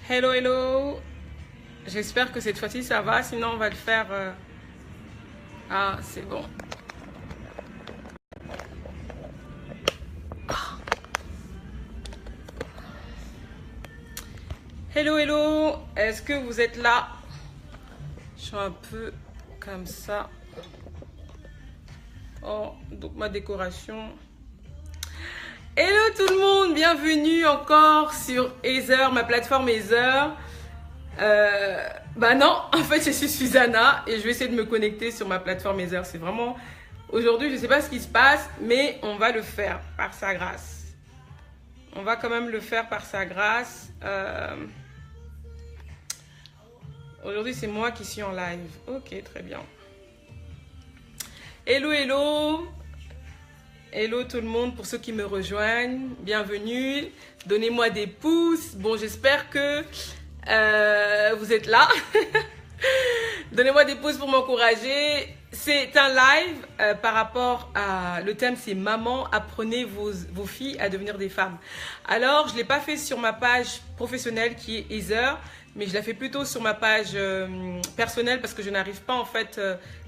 Hello, hello. J'espère que cette fois-ci ça va, sinon on va le faire... Ah, c'est bon. Hello, hello. Est-ce que vous êtes là? Je suis un peu comme ça. Oh, donc ma décoration... Hello tout le monde, bienvenue encore sur Heather, ma plateforme Heather. Bah non, en fait je suis Susanna et je vais essayer de me connecter sur ma plateforme Heather. C'est vraiment... Aujourd'hui je ne sais pas ce qui se passe, mais on va le faire par sa grâce. On va quand même le faire par sa grâce. Aujourd'hui c'est moi qui suis en live. Ok, très bien. Hello, hello. Hello tout le monde, pour ceux qui me rejoignent, bienvenue. Donnez-moi des pouces. Bon, j'espère que vous êtes là. Donnez-moi des pouces pour m'encourager. C'est un live par rapport à... Le thème, c'est « Maman, apprenez vos filles à devenir des femmes ». Alors, je ne l'ai pas fait sur ma page professionnelle qui est Heather, mais je la fais plutôt sur ma page personnelle parce que je n'arrive pas en fait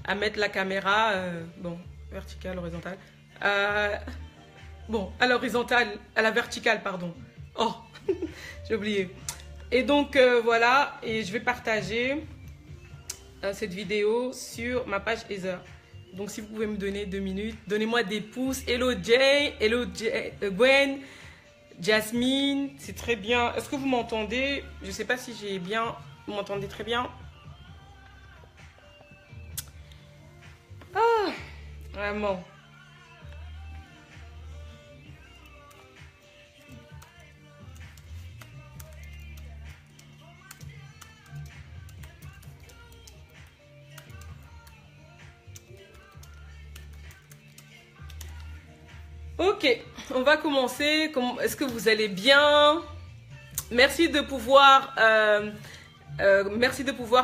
à mettre la caméra, bon, verticale, horizontale. Bon, à l'horizontale, à la verticale, pardon. Oh, j'ai oublié. Et donc, voilà, et je vais partager cette vidéo sur ma page Heather. Donc, si vous pouvez me donner 2 minutes, donnez-moi des pouces. Hello Jay, hello Gwen, Jasmine, c'est très bien. Est-ce que vous m'entendez? Je ne sais pas si j'ai bien... Vous m'entendez très bien? Ah, vraiment. Ok, on va commencer. Est-ce que vous allez bien? Merci de pouvoir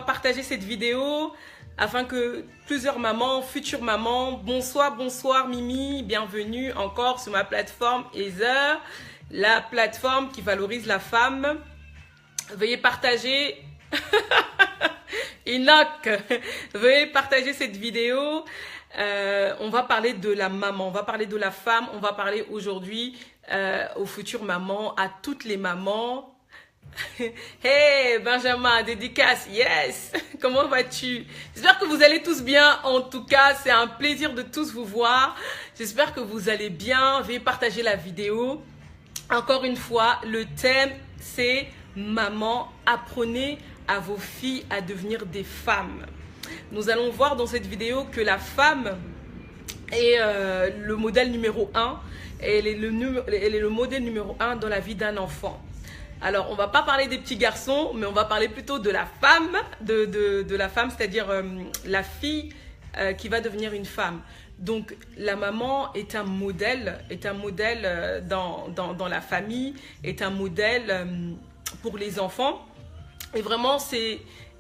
partager cette vidéo afin que plusieurs mamans, futures mamans, bonsoir Mimi, bienvenue encore sur ma plateforme Heather, la plateforme qui valorise la femme. Veuillez partager. Enoch, veuillez partager cette vidéo. On va parler de la maman, on va parler de la femme, on va parler aujourd'hui aux futures mamans, à toutes les mamans. Hey Benjamin, dédicace, yes. Comment vas-tu? J'espère que vous allez tous bien. En tout cas, c'est un plaisir de tous vous voir. J'espère que vous allez bien. Veuillez partager la vidéo. Encore une fois, le thème c'est maman, apprenez à vos filles à devenir des femmes. Nous allons voir dans cette vidéo que la femme est le modèle numéro 1. Elle est le modèle numéro 1 dans la vie d'un enfant. Alors, on ne va pas parler des petits garçons, mais on va parler plutôt de la femme, de la femme, c'est-à-dire la fille qui va devenir une femme. Donc, la maman est un modèle dans la famille, est un modèle pour les enfants. Et vraiment,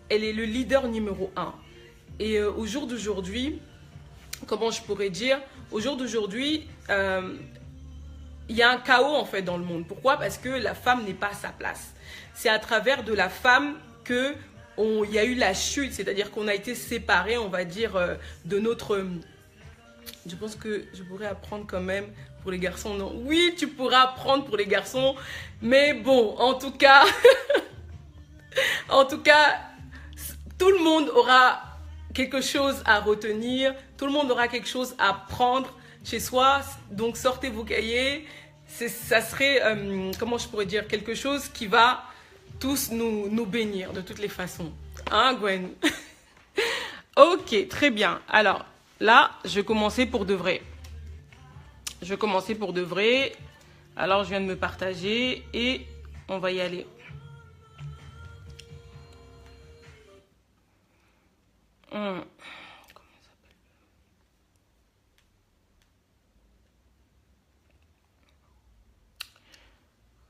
elle est le leader numéro 1. Et au jour d'aujourd'hui, comment je pourrais dire, au jour d'aujourd'hui, il y a un chaos en fait dans le monde. Pourquoi? Parce que la femme n'est pas à sa place. C'est à travers de la femme qu'il y a eu la chute, c'est-à-dire qu'on a été séparés, on va dire, de notre... Je pense que je pourrais apprendre quand même pour les garçons. Non, oui, tu pourras apprendre pour les garçons, mais bon, en tout cas, en tout cas, tout le monde aura quelque chose à retenir, tout le monde aura quelque chose à prendre chez soi. Donc sortez vos cahiers, ça serait, comment je pourrais dire, quelque chose qui va tous nous bénir de toutes les façons. Hein Gwen? Ok, très bien. Alors là, je vais commencer pour de vrai. Alors je viens de me partager et on va y aller. Comment ça s'appelle?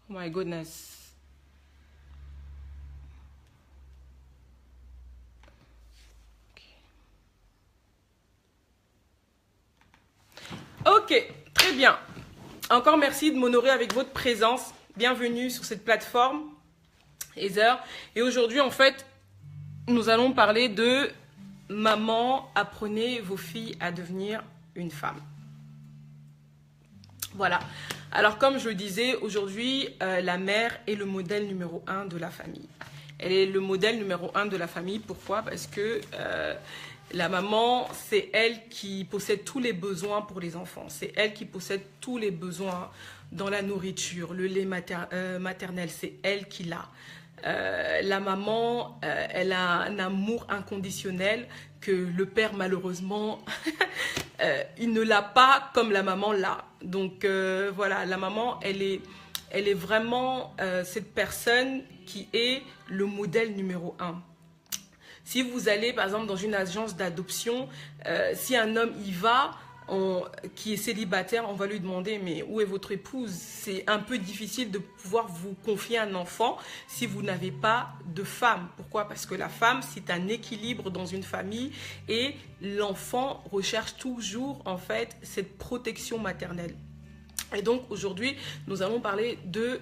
Oh my goodness. Ok, très bien. Encore merci de m'honorer avec votre présence. bienvenue sur cette plateforme Heather. Et aujourd'hui, en fait, nous allons parler de maman, apprenez vos filles à devenir une femme. Voilà. Alors, comme je le disais, aujourd'hui, la mère est le modèle numéro 1 de la famille. Elle est le modèle numéro 1 de la famille. Pourquoi? Parce que la maman, c'est elle qui possède tous les besoins pour les enfants. C'est elle qui possède tous les besoins dans la nourriture, le lait maternel. C'est elle qui l'a. La maman, elle a un amour inconditionnel que le père, malheureusement, il ne l'a pas comme la maman l'a. Donc, voilà, la maman, elle est vraiment cette personne qui est le modèle numéro 1. Si vous allez, par exemple, dans une agence d'adoption, si un homme y va, qui est célibataire, on va lui demander mais où est votre épouse? C'est un peu difficile de pouvoir vous confier un enfant si vous n'avez pas de femme. Pourquoi? Parce que la femme, c'est un équilibre dans une famille et l'enfant recherche toujours en fait cette protection maternelle. Et donc aujourd'hui, nous allons parler de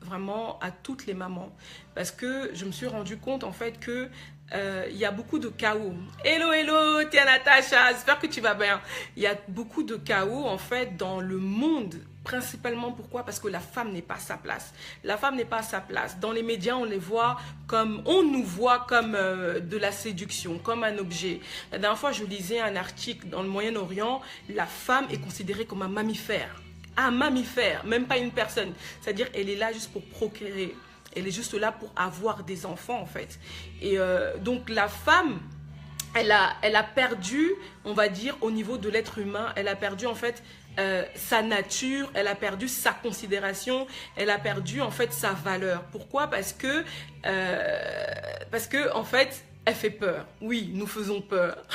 vraiment à toutes les mamans. Parce que je me suis rendu compte en fait que il y a beaucoup de chaos. Hello, hello, tiens Natacha, j'espère que tu vas bien. Il y a beaucoup de chaos en fait dans le monde. Principalement pourquoi? Parce que la femme n'est pas à sa place. La femme n'est pas à sa place. Dans les médias, on nous voit comme de la séduction, comme un objet. La dernière fois, je lisais un article dans le Moyen-Orient, la femme est considérée comme un mammifère. Un mammifère, même pas une personne. C'est-à-dire elle est là juste pour procréer. Elle est juste là pour avoir des enfants en fait. Et donc la femme, elle a perdu, on va dire, au niveau de l'être humain, elle a perdu en fait sa nature, elle a perdu sa considération, elle a perdu en fait sa valeur. Pourquoi? Parce que en fait, elle fait peur. Oui, nous faisons peur.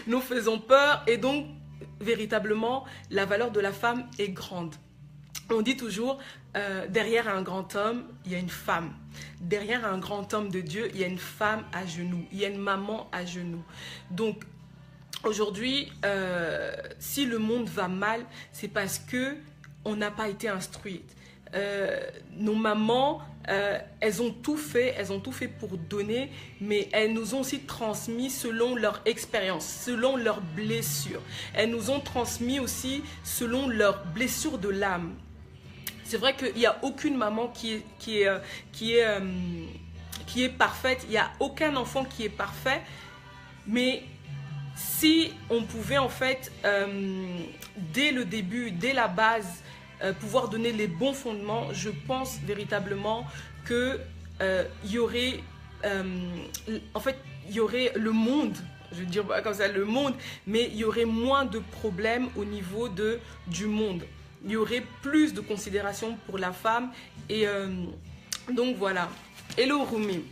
Nous faisons peur et donc véritablement, la valeur de la femme est grande. On dit toujours, derrière un grand homme, il y a une femme. Derrière un grand homme de Dieu, il y a une femme à genoux. Il y a une maman à genoux. Donc, aujourd'hui, si le monde va mal, c'est parce qu'on n'a pas été instruite. Nos mamans, elles ont tout fait pour donner, mais elles nous ont aussi transmis selon leur expérience, selon leurs blessures. Elles nous ont transmis aussi selon leurs blessures de l'âme. C'est vrai qu'il n'y a aucune maman qui est parfaite, il n'y a aucun enfant qui est parfait, mais si on pouvait en fait, dès le début, dès la base, pouvoir donner les bons fondements, je pense véritablement que il y aurait le monde, je veux dire comme ça, le monde, mais il y aurait moins de problèmes au niveau du monde. Il y aurait plus de considération pour la femme et donc voilà. Hello Rumi.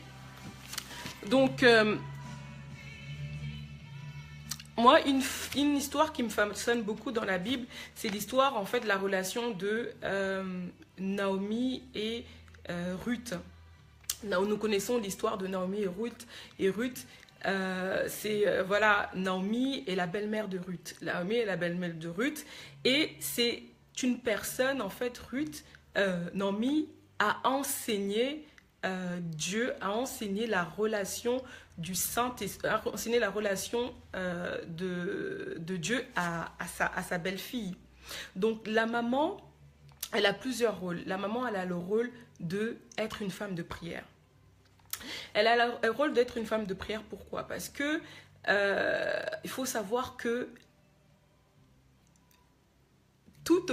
Donc moi, une histoire qui me fascine beaucoup dans la Bible, c'est l'histoire en fait de la relation de Naomi et Ruth. Nous connaissons l'histoire de Naomi et Ruth. Voilà, Naomi est la belle-mère de Ruth. Naomi est la belle-mère de Ruth et c'est une personne en fait, Naomi a enseigné Dieu, a enseigné la relation du Saint-Esprit, a enseigné la relation de Dieu à sa belle-fille. Donc la maman, elle a plusieurs rôles. La maman, elle a le rôle d'être une femme de prière. Elle a le rôle d'être une femme de prière. Pourquoi? Parce que il faut savoir que toute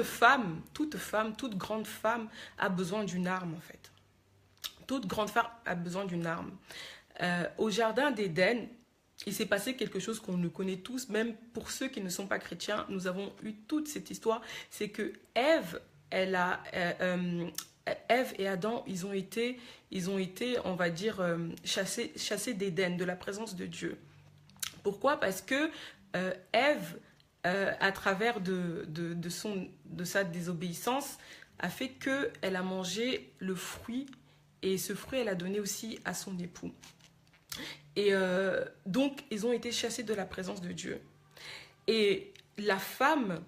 grande femme a besoin d'une arme en fait. Toute grande femme a besoin d'une arme. Au jardin d'Éden, il s'est passé quelque chose qu'on nous connaît tous, même pour ceux qui ne sont pas chrétiens, nous avons eu toute cette histoire. C'est que Ève et Adam, ils ont été, on va dire, chassés d'Éden, de la présence de Dieu. Pourquoi? Parce que Ève, à travers de sa désobéissance, a fait qu'elle a mangé le fruit, et ce fruit, elle a donné aussi à son époux. Et donc, ils ont été chassés de la présence de Dieu. Et la femme,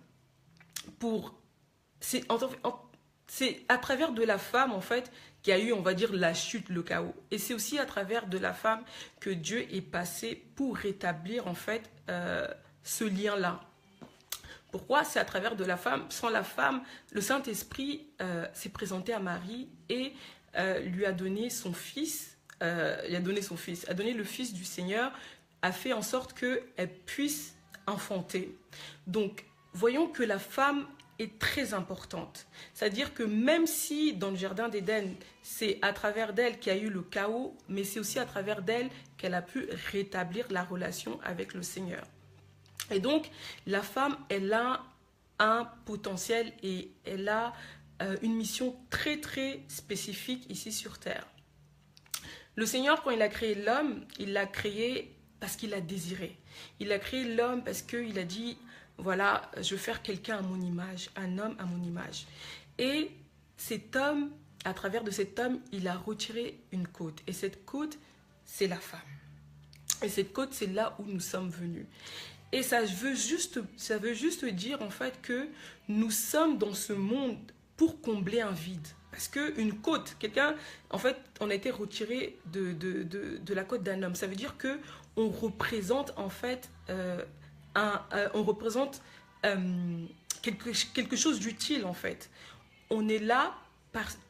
c'est à travers de la femme, en fait, qu'il y a eu, on va dire, la chute, le chaos. Et c'est aussi à travers de la femme que Dieu est passé pour rétablir, en fait, ce lien-là. Pourquoi? C'est à travers de la femme. Sans la femme, le Saint-Esprit s'est présenté à Marie et lui a donné son fils, a donné le fils du Seigneur, a fait en sorte qu'elle puisse enfanter. Donc, voyons que la femme est très importante. C'est-à-dire que même si dans le jardin d'Éden, c'est à travers d'elle qu'il y a eu le chaos, mais c'est aussi à travers d'elle qu'elle a pu rétablir la relation avec le Seigneur. Et donc, la femme, elle a un potentiel et elle a une mission très, très spécifique ici sur Terre. Le Seigneur, quand il a créé l'homme, il l'a créé parce qu'il l'a désiré. Il a créé l'homme parce qu'il a dit, voilà, je veux faire quelqu'un à mon image, un homme à mon image. Et cet homme, à travers de cet homme, il a retiré une côte. Et cette côte, c'est la femme. Et cette côte, c'est là où nous sommes venus. Et ça veut juste dire en fait que nous sommes dans ce monde pour combler un vide. Parce qu'une côte, quelqu'un, en fait, on a été retiré de la côte d'un homme. Ça veut dire qu'on représente en fait, quelque chose d'utile en fait. On est là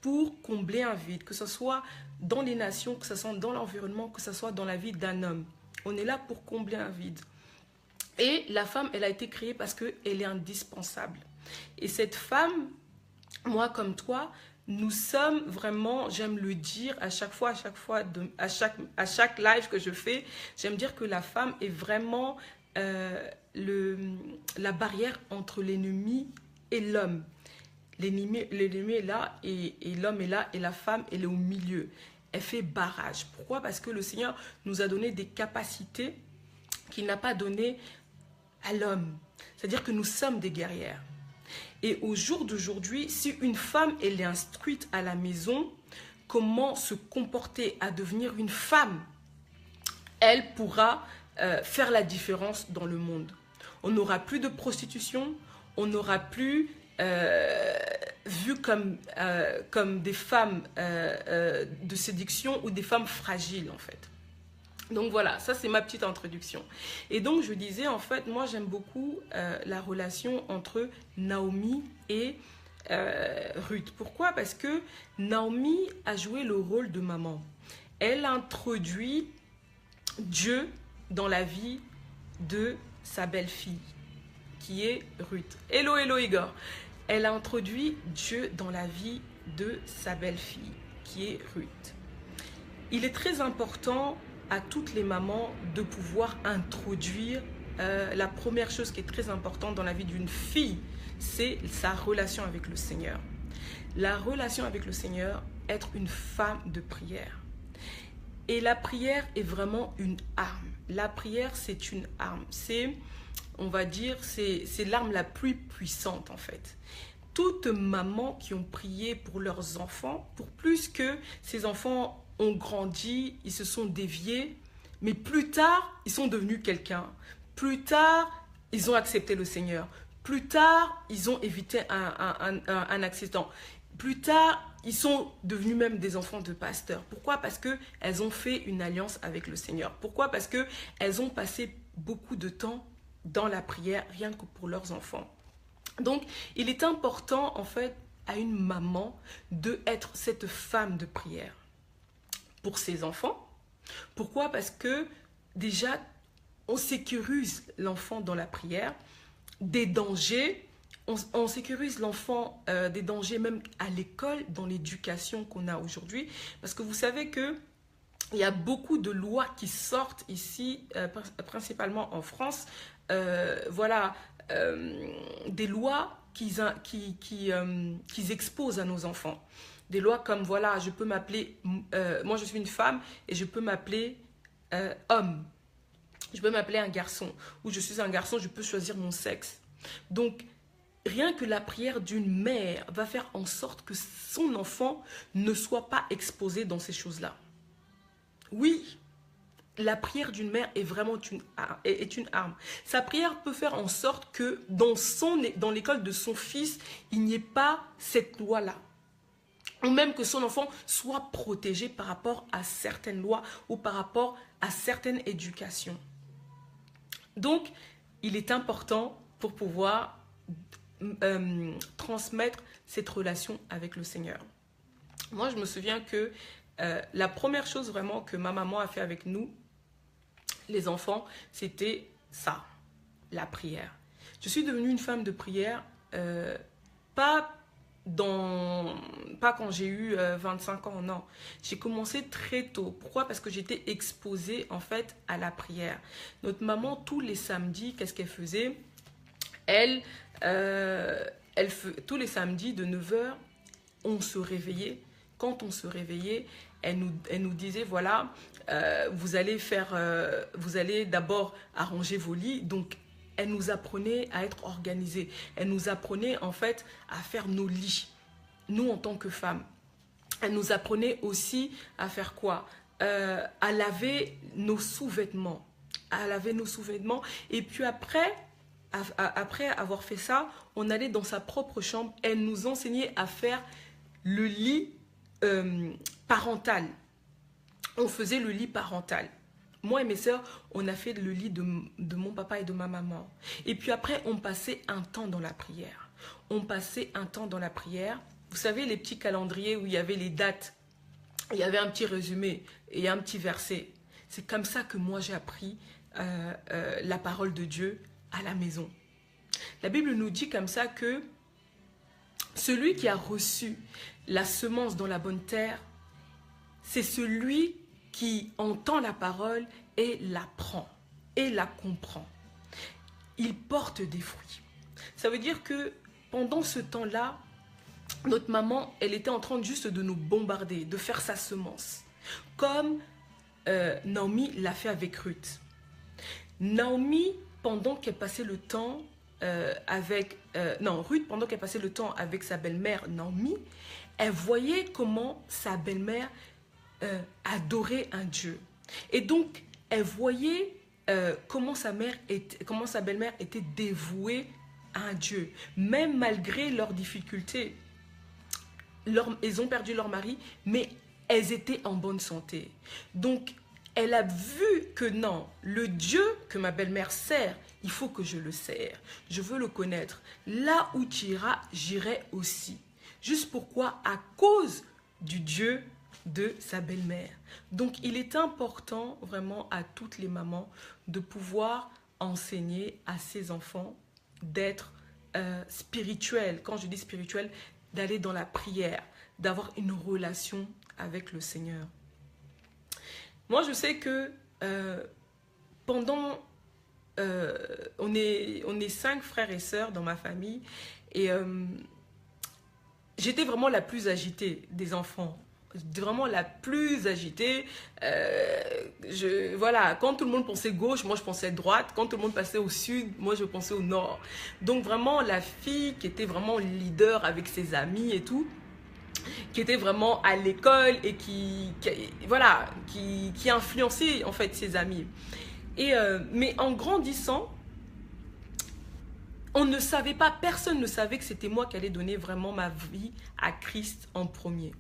pour combler un vide, que ce soit dans les nations, que ce soit dans l'environnement, que ce soit dans la vie d'un homme. On est là pour combler un vide. Et la femme, elle a été créée parce qu'elle est indispensable. Et cette femme, moi comme toi, nous sommes vraiment, j'aime le dire à chaque live que je fais, j'aime dire que la femme est vraiment la barrière entre l'ennemi et l'homme. L'ennemi est là et l'homme est là et la femme, elle est au milieu. Elle fait barrage. Pourquoi? Parce que le Seigneur nous a donné des capacités qu'il n'a pas données à l'homme. C'est-à-dire que nous sommes des guerrières. Et au jour d'aujourd'hui, si une femme elle est instruite à la maison, comment se comporter à devenir une femme, elle pourra faire la différence dans le monde. On n'aura plus de prostitution, on n'aura plus vu comme des femmes de séduction ou des femmes fragiles en fait. Donc voilà, ça c'est ma petite introduction. Et donc je disais, en fait, moi j'aime beaucoup la relation entre Naomi et Ruth. Pourquoi? Parce que Naomi a joué le rôle de maman. Elle introduit Dieu dans la vie de sa belle-fille, qui est Ruth. Hello, hello Igor. Elle a introduit Dieu dans la vie de sa belle-fille, qui est Ruth. Il est très important à toutes les mamans de pouvoir introduire la première chose qui est très importante dans la vie d'une fille, c'est sa relation avec le Seigneur. La relation avec le Seigneur, être une femme de prière. Et la prière est vraiment une arme. La prière, c'est une arme. C'est, on va dire, c'est l'arme la plus puissante en fait. Toutes mamans qui ont prié pour leurs enfants, pour plus que ces enfants ont grandi, ils se sont déviés, mais plus tard, ils sont devenus quelqu'un. Plus tard, ils ont accepté le Seigneur. Plus tard, ils ont évité un accident. Plus tard, ils sont devenus même des enfants de pasteurs. Pourquoi? Parce qu'elles ont fait une alliance avec le Seigneur. Pourquoi? Parce qu'elles ont passé beaucoup de temps dans la prière, rien que pour leurs enfants. Donc, il est important, en fait, à une maman d'être cette femme de prière pour ses enfants. Pourquoi? Parce que déjà, on sécurise l'enfant dans la prière, des dangers, on sécurise l'enfant des dangers même à l'école, dans l'éducation qu'on a aujourd'hui. Parce que vous savez que il y a beaucoup de lois qui sortent ici, principalement en France. Voilà, des lois qu'ils exposent à nos enfants. Des lois comme, voilà, je peux m'appeler, moi je suis une femme et je peux m'appeler homme. Je peux m'appeler un garçon. Ou je suis un garçon, je peux choisir mon sexe. Donc, rien que la prière d'une mère va faire en sorte que son enfant ne soit pas exposé dans ces choses-là. Oui, la prière d'une mère est vraiment une arme. Sa prière peut faire en sorte que dans l'école de son fils, il n'y ait pas cette loi-là. ou même que son enfant soit protégé par rapport à certaines lois ou par rapport à certaines éducations. Donc, il est important pour pouvoir transmettre cette relation avec le Seigneur. Moi, je me souviens que la première chose vraiment que ma maman a fait avec nous, les enfants, c'était ça, la prière. Je suis devenue une femme de prière, pas quand j'ai eu 25 ans, non. J'ai commencé très tôt. Pourquoi? Parce que j'étais exposée en fait à la prière. Notre maman, tous les samedis, qu'est-ce qu'elle faisait? Tous les samedis de 9 h, on se réveillait. Quand on se réveillait, elle nous disait, voilà, vous allez d'abord arranger vos lits. Donc, elle nous apprenait à être organisés. Elle nous apprenait en fait à faire nos lits, nous en tant que femmes. Elle nous apprenait aussi à faire quoi? À laver nos sous-vêtements. Et puis après avoir fait ça, on allait dans sa propre chambre. Elle nous enseignait à faire le lit parental. On faisait le lit parental. Moi et mes sœurs, on a fait le lit de mon papa et de ma maman. Et puis après, on passait un temps dans la prière. Vous savez, les petits calendriers où il y avait les dates. Il y avait un petit résumé et un petit verset. C'est comme ça que moi, j'ai appris la parole de Dieu à la maison. La Bible nous dit comme ça que celui qui a reçu la semence dans la bonne terre, c'est celui qui entend la parole et la prend et la comprend. Il porte des fruits. Ça veut dire que pendant ce temps-là, notre maman, elle était en train juste de nous bombarder, de faire sa semence. Comme Naomi l'a fait avec Ruth. Naomi, pendant qu'elle passait le temps Ruth, pendant qu'elle passait le temps avec sa belle-mère Naomi, elle voyait comment sa belle-mère adorait un Dieu. Et donc, elle voyait comment sa belle-mère était dévouée à un Dieu. Même malgré leurs difficultés, ils ont perdu leur mari, mais elles étaient en bonne santé. Donc, elle a vu que non, le Dieu que ma belle-mère sert, il faut que je le sers. Je veux le connaître. Là où tu iras, j'irai aussi. Juste pourquoi? À cause du Dieu de sa belle-mère. Donc, il est important vraiment à toutes les mamans de pouvoir enseigner à ses enfants d'être spirituels. Quand je dis spirituel, d'aller dans la prière, d'avoir une relation avec le Seigneur. Moi, je sais que on est 5 frères et sœurs dans ma famille et j'étais vraiment la plus agitée des enfants. Vraiment la plus agitée. Voilà, quand tout le monde pensait gauche, moi je pensais droite. Quand tout le monde passait au sud, moi je pensais au nord. Donc vraiment la fille qui était vraiment leader avec ses amis et tout, qui était vraiment à l'école et qui influençait en fait ses amis. Mais en grandissant, on ne savait pas, personne ne savait que c'était moi qui allais donner vraiment ma vie à Christ en premier.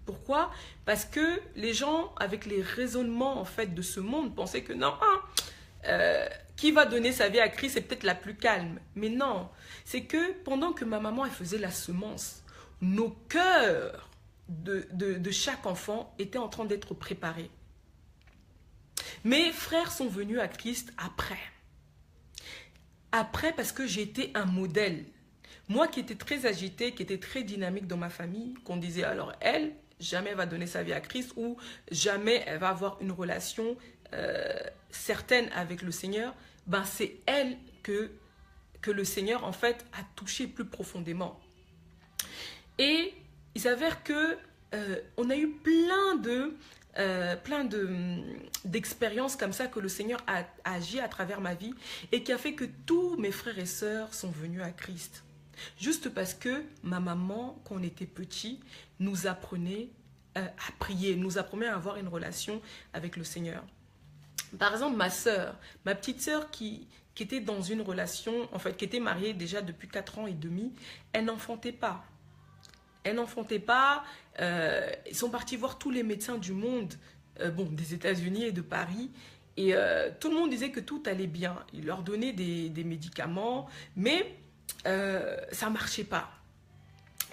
Pourquoi? Parce que les gens, avec les raisonnements en fait de ce monde, pensaient que non, qui va donner sa vie à Christ, c'est peut-être la plus calme. Mais non, c'est que pendant que ma maman elle faisait la semence, nos cœurs de chaque enfant étaient en train d'être préparés. Mes frères sont venus à Christ après. Après, parce que j'étais un modèle. Moi qui étais très agitée, qui était très dynamique dans ma famille, qu'on disait alors elle, jamais elle va donner sa vie à Christ ou jamais elle va avoir une relation certaine avec le Seigneur, ben c'est elle que le Seigneur en fait a touché plus profondément. Et il s'avère que on a eu plein d'expériences comme ça que le Seigneur a agi à travers ma vie et qui a fait que tous mes frères et sœurs sont venus à Christ. Juste parce que ma maman, quand on était petit, nous apprenait à prier, nous apprenait à avoir une relation avec le Seigneur. Par exemple, ma petite sœur qui était dans une relation, en fait, qui était mariée déjà depuis 4 ans et demi, elle n'enfantait pas. Elle n'enfantait pas. Ils sont partis voir tous les médecins du monde, des États-Unis et de Paris. Et tout le monde disait que tout allait bien. Ils leur donnaient des médicaments, mais ça ne marchait pas.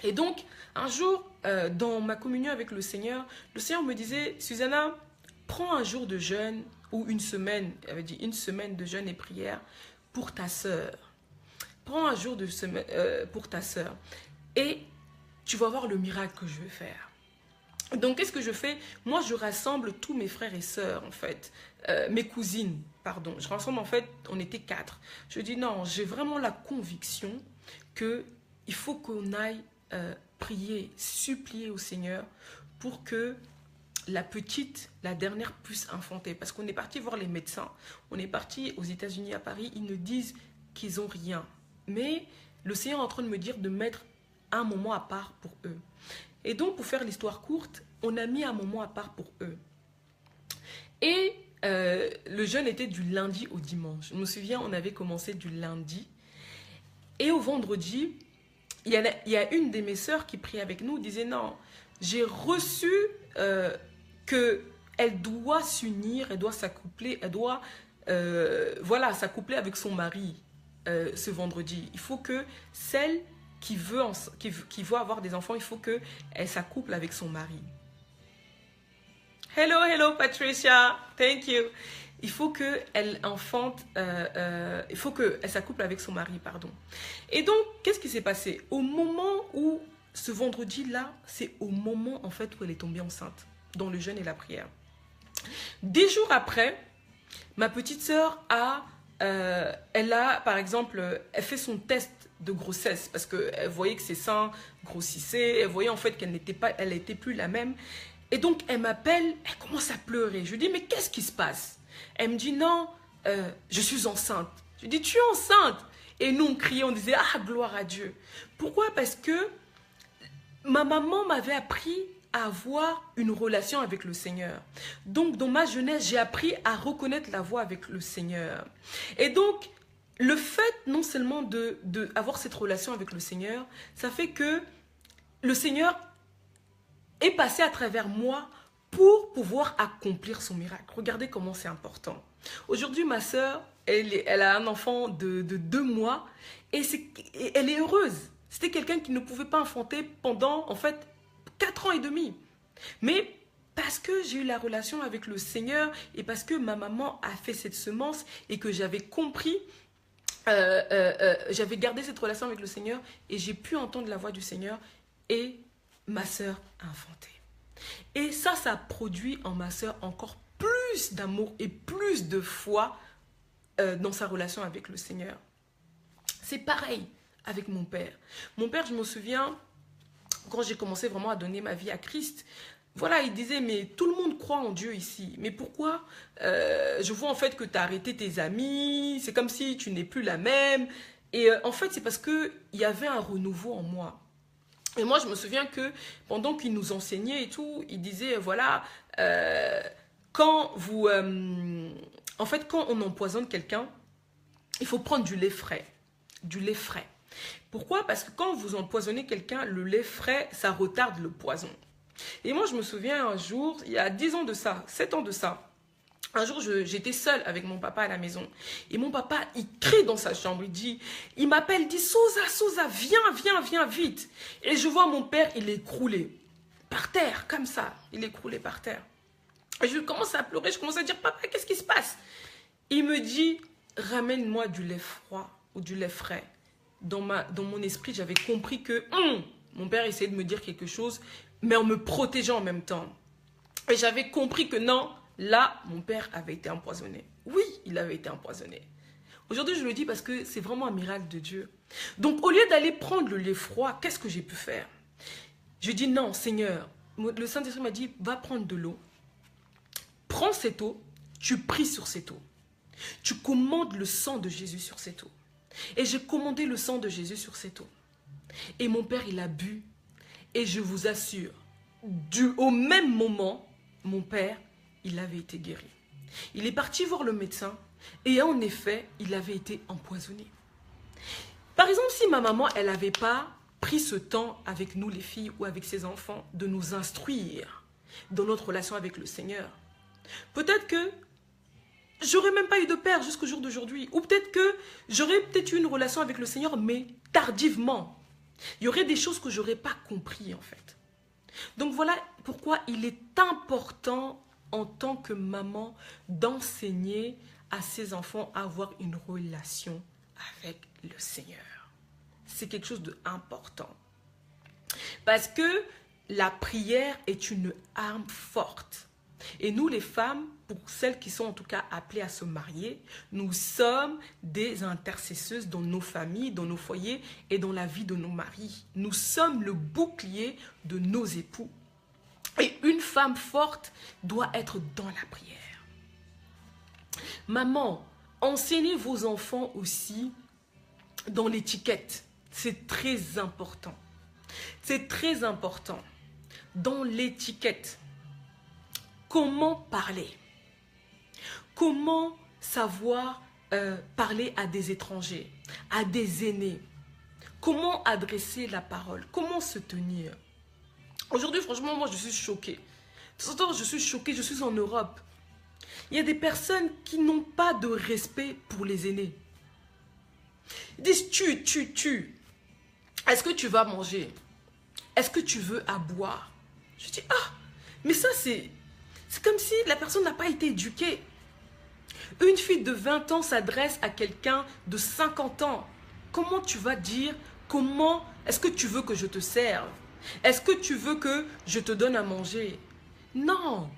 Et donc, un jour, dans ma communion avec le Seigneur me disait, Susanna, prends un jour de jeûne ou une semaine, elle avait dit une semaine de jeûne et prière pour ta sœur. Prends un jour de semaine pour ta sœur et tu vas voir le miracle que je vais faire. Donc, qu'est-ce que je fais? Moi, je rassemble tous mes frères et sœurs, en fait. Mes cousines, pardon. Je rassemble, en fait, on était 4. Je dis, non, j'ai vraiment la conviction qu'il faut qu'on aille prier, supplier au Seigneur pour que la petite, la dernière, puisse enfanter. Parce qu'on est parti voir les médecins. On est parti aux États-Unis, à Paris. Ils nous disent qu'ils n'ont rien. Mais le Seigneur est en train de me dire de mettre un moment à part pour eux. Et donc, pour faire l'histoire courte, on a mis un moment à part pour eux. Et le jeûne était du lundi au dimanche. Je me souviens, on avait commencé du lundi. Et au vendredi, il y a une de mes sœurs qui priait avec nous, disait non, j'ai reçu qu'elle doit s'unir, elle doit s'accoupler, elle doit s'accoupler avec son mari ce vendredi. Il faut que celle qui veut avoir des enfants, il faut qu'elle s'accouple avec son mari. Hello Patricia, thank you. Il faut qu'elle enfante, il faut qu'elle s'accouple avec son mari, pardon. Et donc, qu'est-ce qui s'est passé? Au moment où, ce vendredi-là, c'est au moment en fait où elle est tombée enceinte, dans le jeûne et la prière. 10 jours après, ma petite sœur elle a, par exemple, elle fait son test de grossesse parce qu'elle voyait que ses seins grossissaient, elle voyait en fait qu'elle n'était plus la même. Et donc, elle m'appelle, elle commence à pleurer. Je lui dis, mais qu'est-ce qui se passe? Elle me dit, non, je suis enceinte. Je lui dis, tu es enceinte? Et nous, on criait, on disait, ah, gloire à Dieu. Pourquoi? Parce que ma maman m'avait appris à avoir une relation avec le Seigneur. Donc, dans ma jeunesse, j'ai appris à reconnaître la voix avec le Seigneur. Et donc, le fait non seulement d'avoir cette relation avec le Seigneur, ça fait que le Seigneur est passé à travers moi pour pouvoir accomplir son miracle. Regardez comment c'est important. Aujourd'hui, ma sœur, elle a un enfant de 2 mois et elle est heureuse. C'était quelqu'un qui ne pouvait pas enfanter pendant, en fait, 4 ans et demi. Mais parce que j'ai eu la relation avec le Seigneur et parce que ma maman a fait cette semence et que j'avais compris, j'avais gardé cette relation avec le Seigneur et j'ai pu entendre la voix du Seigneur et ma sœur a enfanté. Et ça produit en ma sœur encore plus d'amour et plus de foi dans sa relation avec le Seigneur. C'est pareil avec mon père. Mon père, je me souviens, quand j'ai commencé vraiment à donner ma vie à Christ, voilà, il disait, mais tout le monde croit en Dieu ici. Mais pourquoi je vois en fait que tu as arrêté tes amis, c'est comme si tu n'es plus la même. Et en fait, c'est parce qu'il y avait un renouveau en moi. Et moi, je me souviens que pendant qu'il nous enseignait et tout, il disait, voilà, quand on empoisonne quelqu'un, il faut prendre du lait frais. Du lait frais. Pourquoi? Parce que quand vous empoisonnez quelqu'un, le lait frais, ça retarde le poison. Et moi, je me souviens un jour, il y a 10 ans de ça, 7 ans de ça, un jour, j'étais seule avec mon papa à la maison. Et mon papa, il crie dans sa chambre. Il m'appelle, il dit, Souza, viens vite. Et je vois mon père, il est écroulé par terre, comme ça. Il est écroulé par terre. Et je commence à pleurer, je commence à dire, papa, qu'est-ce qui se passe? Il me dit, ramène-moi du lait froid ou du lait frais. Dans mon esprit, j'avais compris que mon père essayait de me dire quelque chose, mais en me protégeant en même temps. Et j'avais compris que non, là, mon père avait été empoisonné. Oui, il avait été empoisonné. Aujourd'hui, je le dis parce que c'est vraiment un miracle de Dieu. Donc, au lieu d'aller prendre le lait froid, qu'est-ce que j'ai pu faire? Je dis non, Seigneur. Le Saint-Esprit m'a dit, va prendre de l'eau. Prends cette eau, tu pries sur cette eau. Tu commandes le sang de Jésus sur cette eau. Et j'ai commandé le sang de Jésus sur cette eau. Et mon père, il a bu. Et je vous assure, au même moment, mon père, il avait été guéri. Il est parti voir le médecin et en effet, il avait été empoisonné. Par exemple, si ma maman, elle n'avait pas pris ce temps avec nous les filles ou avec ses enfants de nous instruire dans notre relation avec le Seigneur. Peut-être que j'aurais même pas eu de père jusqu'au jour d'aujourd'hui. Ou peut-être que j'aurais peut-être eu une relation avec le Seigneur, mais tardivement. Il y aurait des choses que j'aurais pas compris en fait. Donc voilà pourquoi il est important en tant que maman d'enseigner à ses enfants à avoir une relation avec le Seigneur. C'est quelque chose d'important. Parce que la prière est une arme forte. Et nous les femmes, pour celles qui sont en tout cas appelées à se marier, nous sommes des intercesseuses dans nos familles, dans nos foyers et dans la vie de nos maris. Nous sommes le bouclier de nos époux. Et une femme forte doit être dans la prière. Maman, enseignez vos enfants aussi dans l'étiquette. C'est très important. C'est très important. Dans l'étiquette. Comment parler? Comment savoir parler à des étrangers, à des aînés? Comment adresser la parole? Comment se tenir? Aujourd'hui, franchement, moi, je suis choquée. Je suis choquée, je suis en Europe. Il y a des personnes qui n'ont pas de respect pour les aînés. Ils disent tu. Est-ce que tu vas manger? Est-ce que tu veux à boire? Je dis, ah, mais ça c'est comme si la personne n'a pas été éduquée. Une fille de 20 ans s'adresse à quelqu'un de 50 ans. Comment tu vas dire, comment est-ce que tu veux que je te serve? Est-ce que tu veux que je te donne à manger? Non.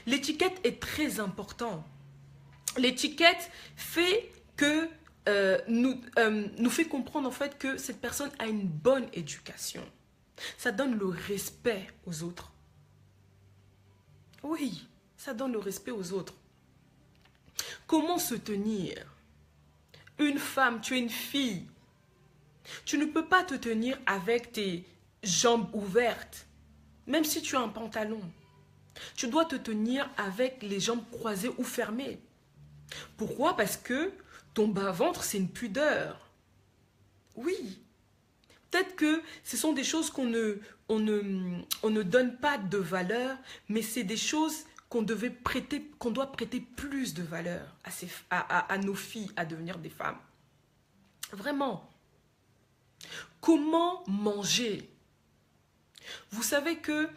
L'étiquette est très importante. L'étiquette fait que nous fait comprendre en fait que cette personne a une bonne éducation. Ça donne le respect aux autres. Oui, ça donne le respect aux autres. Comment se tenir? Une femme, tu es une fille. Tu ne peux pas te tenir avec tes jambes ouvertes, même si tu as un pantalon. Tu dois te tenir avec les jambes croisées ou fermées. Pourquoi? Parce que ton bas-ventre, c'est une pudeur. Oui. Peut-être que ce sont des choses qu'on ne donne pas de valeur, mais c'est des choses qu'on doit prêter plus de valeur à nos filles à devenir des femmes. Vraiment. Comment manger? Vous savez que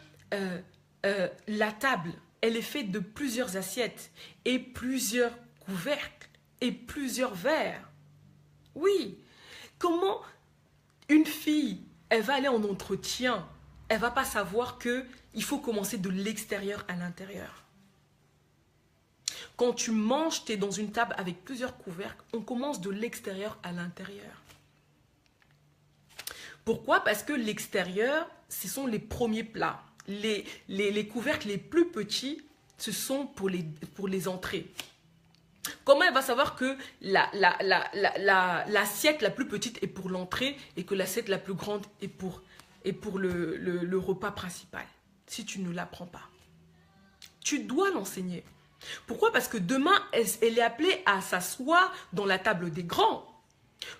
la table, elle est faite de plusieurs assiettes et plusieurs couvercles et plusieurs verres. Oui. Comment une fille, elle va aller en entretien, elle ne va pas savoir qu'il faut commencer de l'extérieur à l'intérieur. Quand tu manges, tu es dans une table avec plusieurs couvercles, on commence de l'extérieur à l'intérieur. Pourquoi? Parce que l'extérieur, ce sont les premiers plats. Les couvercles les plus petits, ce sont pour les entrées. Comment elle va savoir que l'assiette la plus petite est pour l'entrée et que l'assiette la plus grande est pour le repas principal? Si tu ne l'apprends pas. Tu dois l'enseigner. Pourquoi? Parce que demain, elle est appelée à s'asseoir dans la table des grands.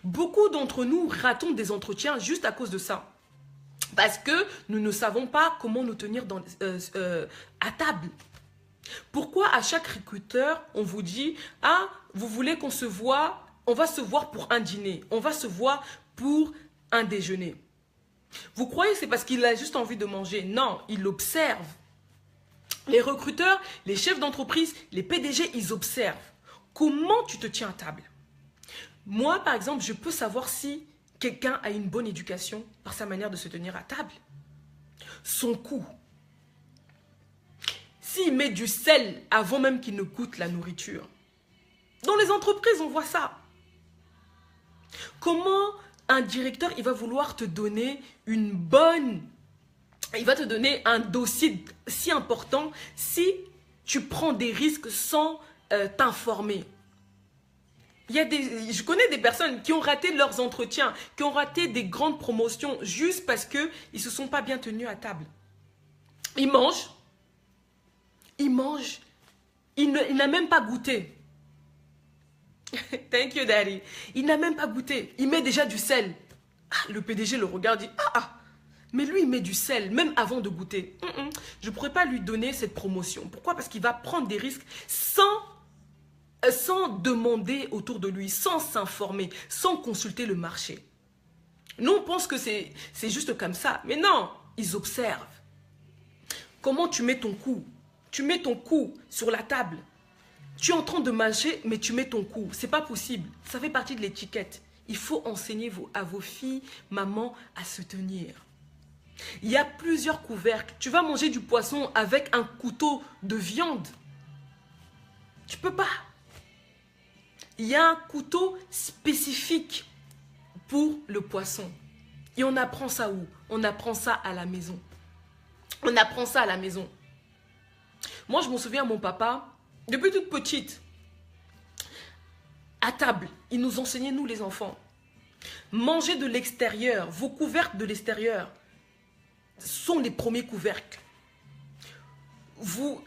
Beaucoup d'entre nous ratons des entretiens juste à cause de ça. Parce que nous ne savons pas comment nous tenir à table. Pourquoi à chaque recruteur, on vous dit « Ah, vous voulez qu'on se voit? On va se voir pour un dîner. On va se voir pour un déjeuner. » Vous croyez que c'est parce qu'il a juste envie de manger? Non, il observe. Les recruteurs, les chefs d'entreprise, les PDG, ils observent. Comment tu te tiens à table? Moi, par exemple, je peux savoir si quelqu'un a une bonne éducation par sa manière de se tenir à table. Son cou. S'il met du sel avant même qu'il ne goûte la nourriture. Dans les entreprises, on voit ça. Comment un directeur, il va vouloir te donner il va te donner un dossier si important si tu prends des risques sans t'informer. Je connais des personnes qui ont raté leurs entretiens, qui ont raté des grandes promotions juste parce qu'ils ne se sont pas bien tenus à table. Ils mangent, il n'a même pas goûté. Thank you, daddy. Il n'a même pas goûté. Il met déjà du sel. Ah, le PDG le regarde, dit, mais lui, il met du sel, même avant de goûter. Je ne pourrais pas lui donner cette promotion. Pourquoi? Parce qu'il va prendre des risques sans demander autour de lui, sans s'informer, sans consulter le marché. Nous, on pense que c'est juste comme ça. Mais non, ils observent. Comment tu mets ton cou? Tu mets ton cou sur la table. Tu es en train de manger, mais tu mets ton cou. C'est pas possible. Ça fait partie de l'étiquette. Il faut enseigner à vos filles, maman, à se tenir. Il y a plusieurs couvercles. Tu vas manger du poisson avec un couteau de viande. Tu peux pas. Il y a un couteau spécifique pour le poisson. Et on apprend ça où? On apprend ça à la maison. On apprend ça à la maison. Moi, je me souviens, mon papa, depuis toute petite, à table, il nous enseignait, nous les enfants, mangez de l'extérieur. Vos couvercles de l'extérieur sont les premiers couvercles.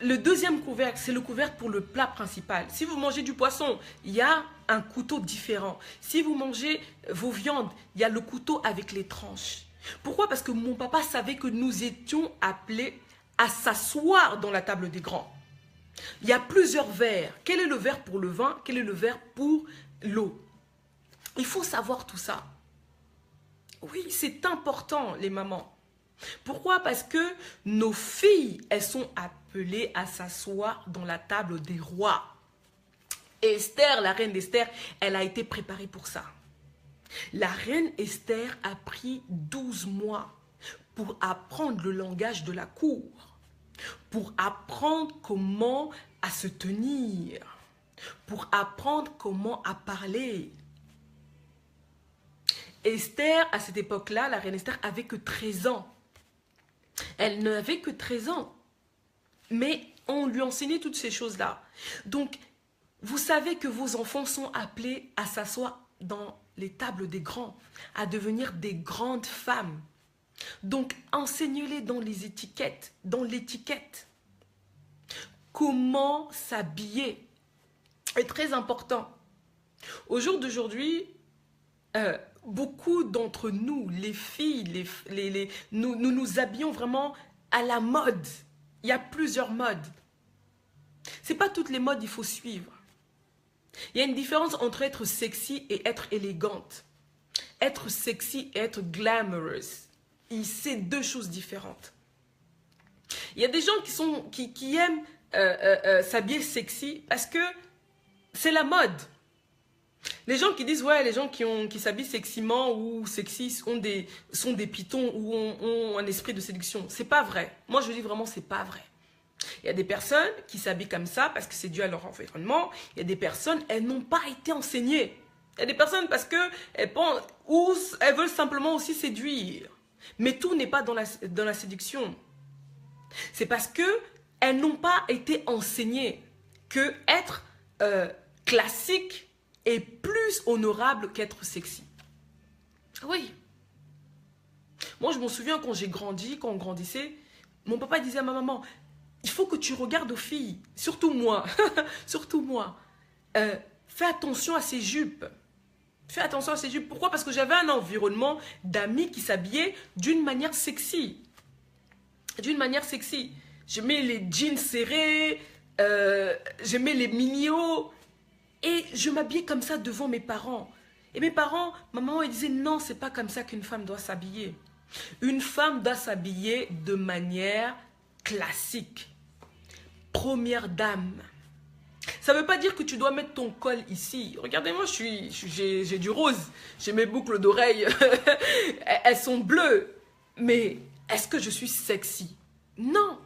Le deuxième couvercle, c'est le couvercle pour le plat principal. Si vous mangez du poisson, il y a un couteau différent. Si vous mangez vos viandes, il y a le couteau avec les tranches. Pourquoi? Parce que mon papa savait que nous étions appelés à s'asseoir dans la table des grands. Il y a plusieurs verres. Quel est le verre pour le vin? Quel est le verre pour l'eau? Il faut savoir tout ça. Oui, c'est important, les mamans. Pourquoi? Parce que nos filles, elles sont appelées à s'asseoir dans la table des rois. Esther, la reine d'Esther, elle a été préparée pour ça. La reine Esther a pris 12 mois pour apprendre le langage de la cour, pour apprendre comment à se tenir, pour apprendre comment à parler. Esther, à cette époque-là, la reine Esther avait que 13 ans. Elle n'avait que 13 ans. Mais on lui enseignait toutes ces choses-là. Donc, vous savez que vos enfants sont appelés à s'asseoir dans les tables des grands, à devenir des grandes femmes. Donc, enseignez-les dans les étiquettes, dans l'étiquette. Comment s'habiller est très important. Au jour d'aujourd'hui, beaucoup d'entre nous, les filles, nous habillons vraiment à la mode. Il y a plusieurs modes. Ce n'est pas toutes les modes qu'il faut suivre. Il y a une différence entre être sexy et être élégante. Être sexy et être glamorous. C'est deux choses différentes. Il y a des gens qui aiment s'habiller sexy parce que c'est la mode. Les gens qui disent, ouais, les gens qui s'habillent seximent ou sexy sont des pitons ou ont un esprit de séduction. C'est pas vrai. Moi, je dis vraiment, c'est pas vrai. Il y a des personnes qui s'habillent comme ça parce que c'est dû à leur environnement. Il y a des personnes, elles n'ont pas été enseignées. Il y a des personnes parce qu'elles pensent, ou elles veulent simplement aussi séduire. Mais tout n'est pas dans la séduction. C'est parce qu'elles n'ont pas été enseignées que être classique est plus honorable qu'être sexy. Oui. Moi, je me souviens quand j'ai grandi, quand on grandissait, mon papa disait à ma maman, il faut que tu regardes aux filles, surtout moi, surtout moi. Fais attention à ces jupes. Fais attention à ces jupes. Pourquoi? Parce que j'avais un environnement d'amis qui s'habillaient d'une manière sexy. D'une manière sexy. J'aimais les jeans serrés, j'aimais les mini-hauts. Et je m'habillais comme ça devant mes parents. Et mes parents, ma maman, elle disait non, c'est pas comme ça qu'une femme doit s'habiller. Une femme doit s'habiller de manière classique. Première dame. Ça ne veut pas dire que tu dois mettre ton col ici. Regardez-moi, j'ai du rose. J'ai mes boucles d'oreilles. Elles sont bleues. Mais est-ce que je suis sexy? Non.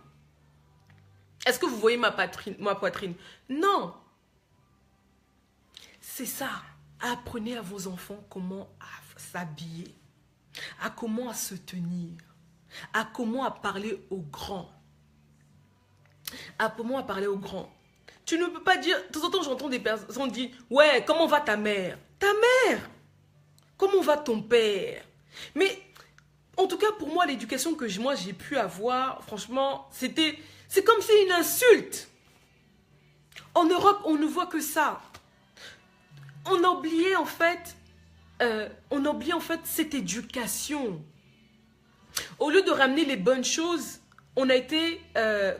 Est-ce que vous voyez ma poitrine? Non. C'est ça. Apprenez à vos enfants comment s'habiller, à comment se tenir, à comment parler aux grands. À comment parler aux grands. Tu ne peux pas dire, de temps en temps j'entends des personnes dire, ouais, comment va ta mère? Ta mère? Comment va ton père? Mais en tout cas pour moi, l'éducation que moi j'ai pu avoir, franchement, c'est comme si une insulte. En Europe, on ne voit que ça. On a oublié en fait on oublie en fait cette éducation. Au lieu de ramener les bonnes choses, on a été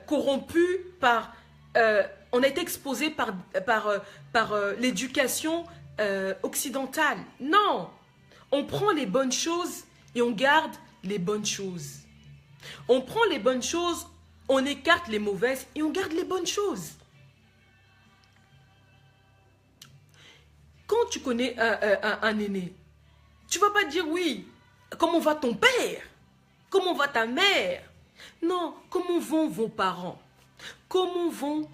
corrompu par... on a été exposé par l'éducation occidentale. Non, on prend les bonnes choses et on garde les bonnes choses. On prend les bonnes choses, on écarte les mauvaises et on garde les bonnes choses. Quand tu connais un aîné, tu ne vas pas dire oui, comment va ton père? Comment va ta mère? Non, comment vont vos parents? Comment vont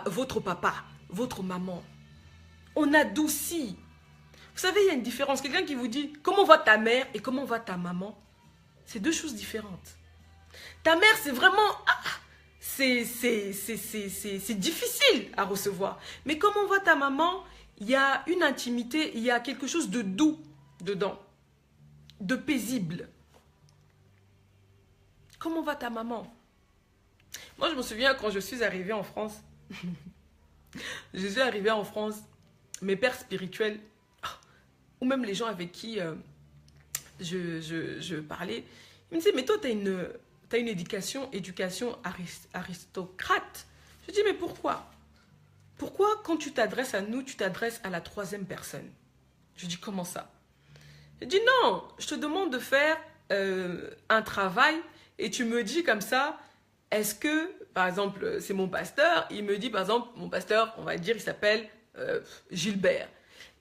votre papa, votre maman? On adoucit. Vous savez, il y a une différence. Quelqu'un qui vous dit comment va ta mère et comment va ta maman, c'est deux choses différentes. Ta mère, c'est vraiment... c'est difficile à recevoir. Mais comment va ta maman? Il y a une intimité, il y a quelque chose de doux dedans, de paisible. Comment va ta maman? Moi, je me souviens quand je suis arrivée en France. Je suis arrivée en France, mes pères spirituels, ou même les gens avec qui je parlais, ils me disaient, mais toi, tu as une éducation aristocrate. Je dis, mais pourquoi? Pourquoi quand tu t'adresses à nous, tu t'adresses à la troisième personne? Je dis, comment ça? Je dis, non, je te demande de faire un travail et tu me dis comme ça, est-ce que, par exemple, c'est mon pasteur, il me dit, par exemple, mon pasteur, on va dire, il s'appelle Gilbert.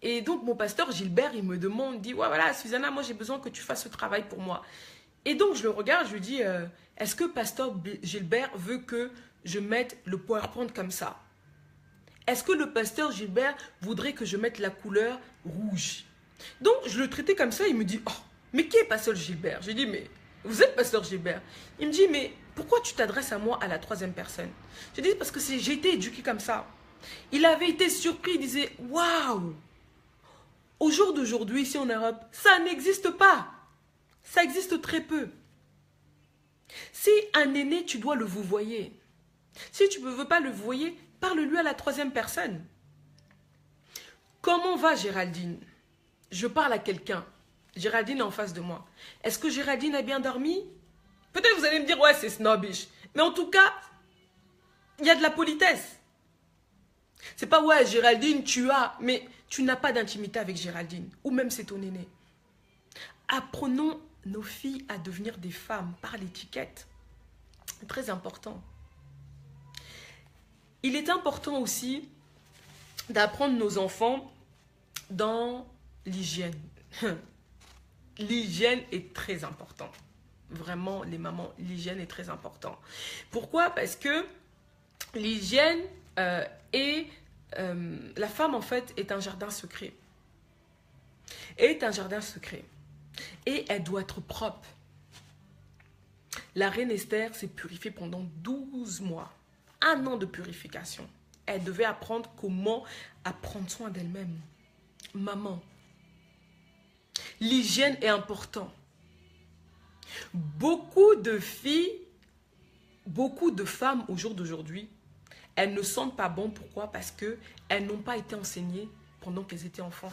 Et donc, mon pasteur Gilbert, il me demande, il dit, ouais, voilà, Susanna, moi, j'ai besoin que tu fasses ce travail pour moi. Et donc, je le regarde, je lui dis, est-ce que pasteur Gilbert veut que je mette le PowerPoint comme ça? Est-ce que le pasteur Gilbert voudrait que je mette la couleur rouge? Donc, je le traitais comme ça, il me dit, oh, mais qui est pasteur Gilbert? J'ai dit, mais vous êtes pasteur Gilbert? Il me dit, mais pourquoi tu t'adresses à moi à la troisième personne? Je dis, parce que j'ai été éduqué comme ça. Il avait été surpris, il disait, waouh! Au jour d'aujourd'hui, ici en Europe, ça n'existe pas. Ça existe très peu. Si un aîné, tu dois le vouvoyer. Si tu ne veux pas le vouvoyer, parle-lui à la troisième personne. Comment va Géraldine? Je parle à quelqu'un. Géraldine est en face de moi. Est-ce que Géraldine a bien dormi? Peut-être vous allez me dire, ouais, c'est snobbish. Mais en tout cas, il y a de la politesse. C'est pas, ouais, Géraldine, tu as... Mais tu n'as pas d'intimité avec Géraldine. Ou même c'est ton aîné. Apprenons nos filles à devenir des femmes par l'étiquette. Très important. Il est important aussi d'apprendre nos enfants dans l'hygiène. L'hygiène est très importante. Vraiment, les mamans, l'hygiène est très importante. Pourquoi? Parce que l'hygiène la femme, en fait, est un jardin secret. Est un jardin secret. Et elle doit être propre. La reine Esther s'est purifiée pendant 12 mois. 1 an de purification. Elle devait apprendre comment prendre soin d'elle-même. Maman. L'hygiène est importante. Beaucoup de filles, beaucoup de femmes au jour d'aujourd'hui, elles ne sentent pas bon. Pourquoi? Parce qu'elles n'ont pas été enseignées pendant qu'elles étaient enfants.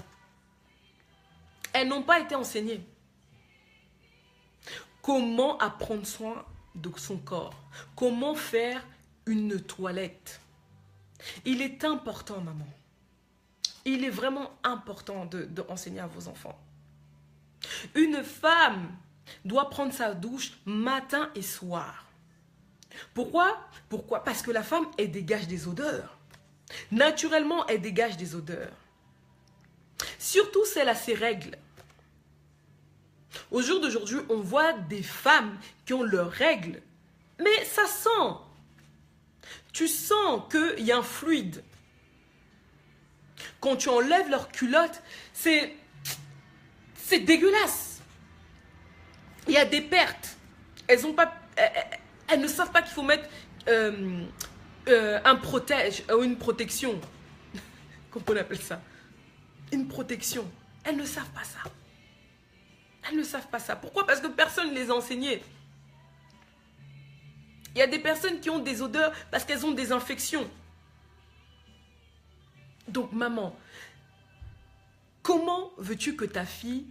Elles n'ont pas été enseignées. Comment prendre soin de son corps? Comment faire une toilette? Il est important, maman. Il est vraiment important d'enseigner à vos enfants. Une femme doit prendre sa douche matin et soir. Pourquoi? Pourquoi? Parce que la femme, elle dégage des odeurs. Naturellement, elle dégage des odeurs. Surtout celle à ses règles. Au jour d'aujourd'hui, on voit des femmes qui ont leurs règles. Mais ça sent. Tu sens qu'il y a un fluide. Quand tu enlèves leur culotte, c'est dégueulasse. Il y a des pertes. Elles ne savent pas qu'il faut mettre un protège ou une protection. Comment on appelle ça? Une protection. Elles ne savent pas ça. Elles ne savent pas ça. Pourquoi? Parce que personne ne les a enseignés. Il y a des personnes qui ont des odeurs parce qu'elles ont des infections. Donc, maman, Comment veux-tu que ta fille,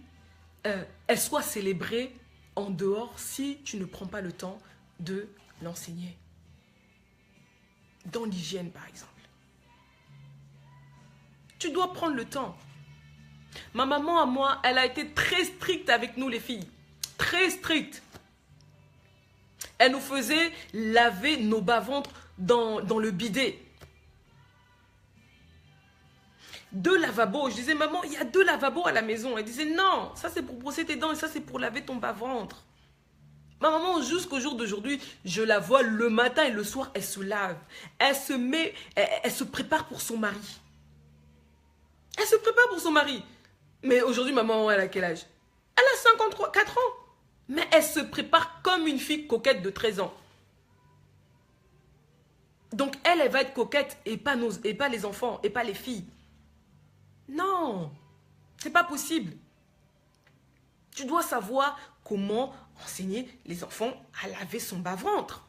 elle soit célébrée en dehors si tu ne prends pas le temps de l'enseigner? Dans l'hygiène, par exemple. Tu dois prendre le temps. Ma maman, à moi, elle a été très stricte avec nous, les filles. Très stricte. Elle nous faisait laver nos bas-ventres dans le bidet. 2 lavabos. Je disais, maman, il y a 2 lavabos à la maison. Elle disait, non, ça c'est pour brosser tes dents et ça c'est pour laver ton bas-ventre. Ma maman, jusqu'au jour d'aujourd'hui, je la vois le matin et le soir, elle se lave. Elle se prépare pour son mari. Elle se prépare pour son mari. Mais aujourd'hui, maman, elle a quel âge? Elle a 54 ans. Mais elle se prépare comme une fille coquette de 13 ans. Donc elle va être coquette et pas les enfants, et pas les filles. Non, c'est pas possible. Tu dois savoir comment enseigner les enfants à laver son bas-ventre,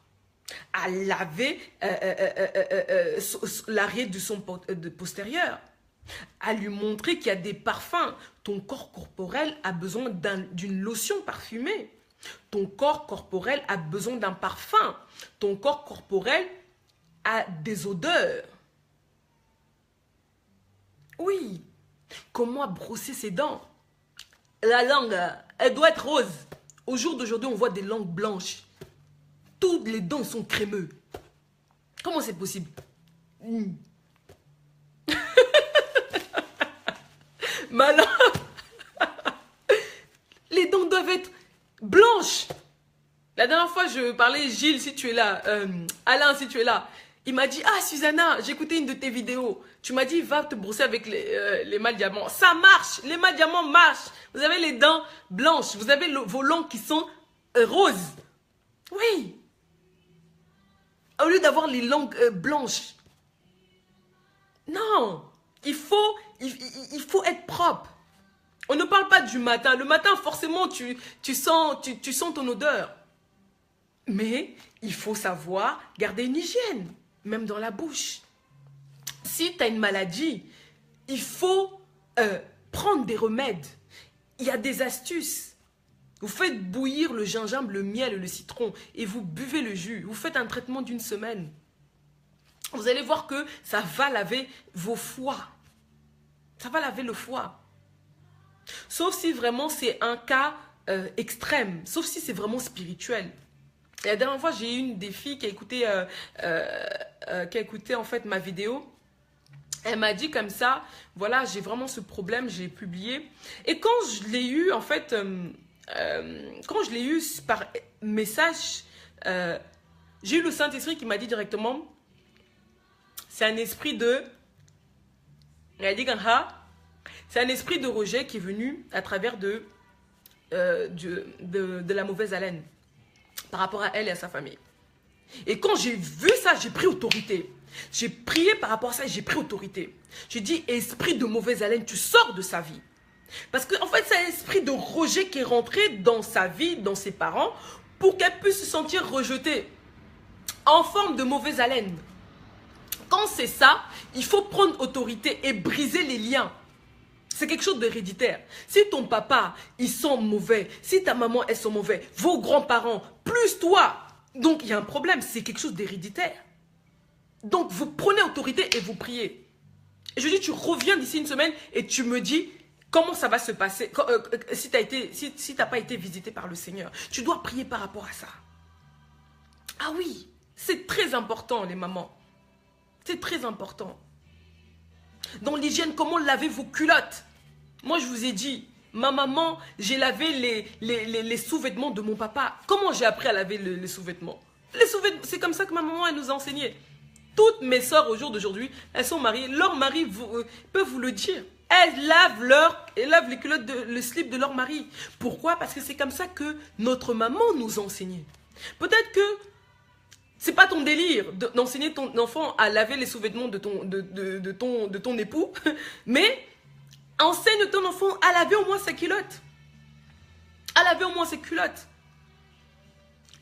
à laver l'arrière de son postérieur, à lui montrer qu'il y a des parfums. Ton corps corporel a besoin d'une lotion parfumée. Ton corps corporel a besoin d'un parfum. Ton corps corporel a des odeurs. Oui. Comment brosser ses dents? La langue, elle doit être rose. Au jour d'aujourd'hui, on voit des langues blanches. Toutes les dents sont crémeuses. Comment c'est possible? Ma langue... Les dents doivent être blanches. La dernière fois, je parlais, Gilles, si tu es là, Alain, si tu es là, il m'a dit, ah, Susanna, j'ai écouté une de tes vidéos. Tu m'as dit, va te brosser avec les mâles diamants. Ça marche, les mâles diamants marchent. Vous avez les dents blanches, vous avez vos langues qui sont roses. Oui. Au lieu d'avoir les langues blanches. Non, il faut être propre. On ne parle pas du matin. Le matin, forcément, tu sens ton odeur. Mais il faut savoir garder une hygiène, même dans la bouche. Si tu as une maladie, il faut prendre des remèdes. Il y a des astuces. Vous faites bouillir le gingembre, le miel et le citron et vous buvez le jus. Vous faites un traitement d'1 semaine. Vous allez voir que ça va laver vos foies. Ça va laver le foie. Sauf si vraiment c'est un cas extrême. Sauf si c'est vraiment spirituel. Et la dernière fois, j'ai eu une des filles qui a écouté en fait ma vidéo. Elle m'a dit comme ça, voilà, j'ai vraiment ce problème, j'ai publié. Et quand je l'ai eu, en fait, quand je l'ai eu par message, j'ai eu le Saint-Esprit qui m'a dit directement, c'est un esprit de... C'est un esprit de rejet qui est venu à travers de la mauvaise haleine par rapport à elle et à sa famille. Et quand j'ai vu ça, j'ai pris autorité. J'ai prié par rapport à ça et j'ai pris autorité. J'ai dit, esprit de mauvaise haleine, tu sors de sa vie. Parce qu'en fait, c'est un esprit de rejet qui est rentré dans sa vie, dans ses parents, pour qu'elle puisse se sentir rejetée en forme de mauvaise haleine. Quand c'est ça, il faut prendre autorité et briser les liens. C'est quelque chose d'héréditaire. Si ton papa, il sent mauvais, si ta maman, elle sent mauvais, vos grands-parents, plus toi, donc il y a un problème, c'est quelque chose d'héréditaire. Donc vous prenez autorité et vous priez. Et je dis, tu reviens d'ici 1 semaine et tu me dis comment ça va se passer si tu n'as pas été visité par le Seigneur. Tu dois prier par rapport à ça. Ah oui, c'est très important les mamans. C'est très important. Dans l'hygiène, comment laver vos culottes? Moi, je vous ai dit, ma maman, j'ai lavé les sous-vêtements de mon papa. Comment j'ai appris à laver les sous-vêtements? Les sous-vêtements, c'est comme ça que ma maman, elle nous a enseigné. Toutes mes soeurs au jour d'aujourd'hui, elles sont mariées. Leur mari peut vous le dire. Elles lavent les culottes, le slip de leur mari. Pourquoi? Parce que c'est comme ça que notre maman nous a enseigné. Peut-être que c'est pas ton délire d'enseigner ton enfant à laver les sous-vêtements de ton époux, mais enseigne ton enfant à laver au moins ses culottes. À laver au moins ses culottes.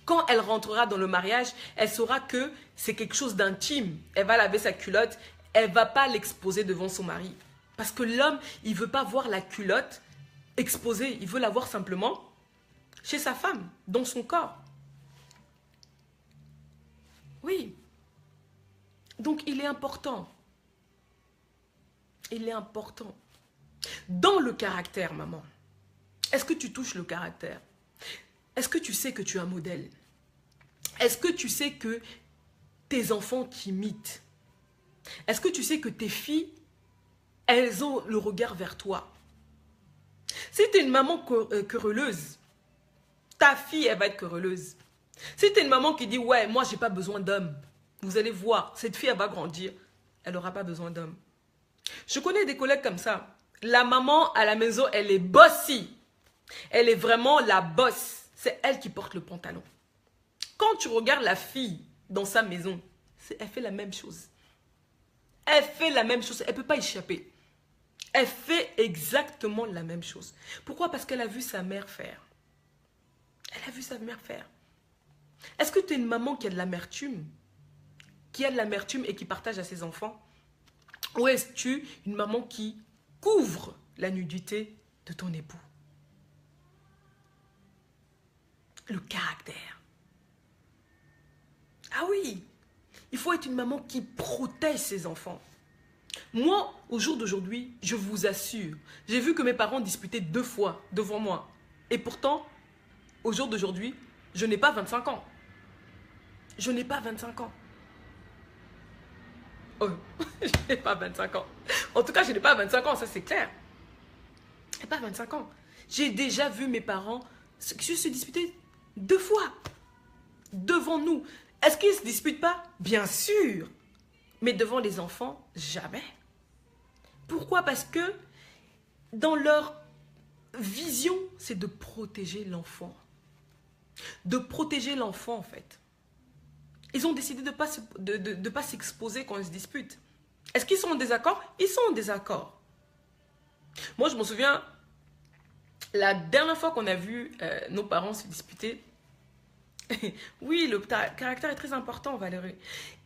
Quand elle rentrera dans le mariage, elle saura que c'est quelque chose d'intime. Elle va laver sa culotte, elle ne va pas l'exposer devant son mari. Parce que l'homme, il ne veut pas voir la culotte exposée. Il veut la voir simplement chez sa femme, dans son corps. Oui. Donc, il est important. Il est important. Dans le caractère, maman, est-ce que tu touches le caractère? Est-ce que tu sais que tu es un modèle? Est-ce que tu sais que tes enfants t'imitent? Est-ce que tu sais que tes filles, elles ont le regard vers toi? Si tu es une maman querelleuse, ta fille, elle va être querelleuse. Si tu es une maman qui dit, ouais, moi, j'ai pas besoin d'homme, vous allez voir, cette fille, elle va grandir, elle n'aura pas besoin d'homme. Je connais des collègues comme ça. La maman, à la maison, elle est bossy. Elle est vraiment la bosse. C'est elle qui porte le pantalon. Quand tu regardes la fille dans sa maison, elle fait la même chose. Elle fait la même chose. Elle ne peut pas échapper. Elle fait exactement la même chose. Pourquoi? Parce qu'elle a vu sa mère faire. Elle a vu sa mère faire. Est-ce que tu es une maman qui a de l'amertume? Qui a de l'amertume et qui partage à ses enfants? Ou es-tu une maman qui couvre la nudité de ton époux? Le caractère. Ah oui, il faut être une maman qui protège ses enfants. Moi, au jour d'aujourd'hui, je vous assure, j'ai vu que mes parents disputaient 2 fois devant moi. Et pourtant, au jour d'aujourd'hui, je n'ai pas 25 ans. Je n'ai pas 25 ans. Oh, je n'ai pas 25 ans. En tout cas, je n'ai pas 25 ans, ça c'est clair. Je n'ai pas 25 ans. J'ai déjà vu mes parents se disputer 2 fois. Devant nous. Est-ce qu'ils ne se disputent pas? Bien sûr. Mais devant les enfants, jamais. Pourquoi? Parce que dans leur vision, c'est de protéger l'enfant. De protéger l'enfant, en fait. Ils ont décidé de ne pas s'exposer quand ils se disputent. Est-ce qu'ils sont en désaccord? Ils sont en désaccord. Moi, je me souviens, la dernière fois qu'on a vu nos parents se disputer, oui, le caractère est très important, Valérie.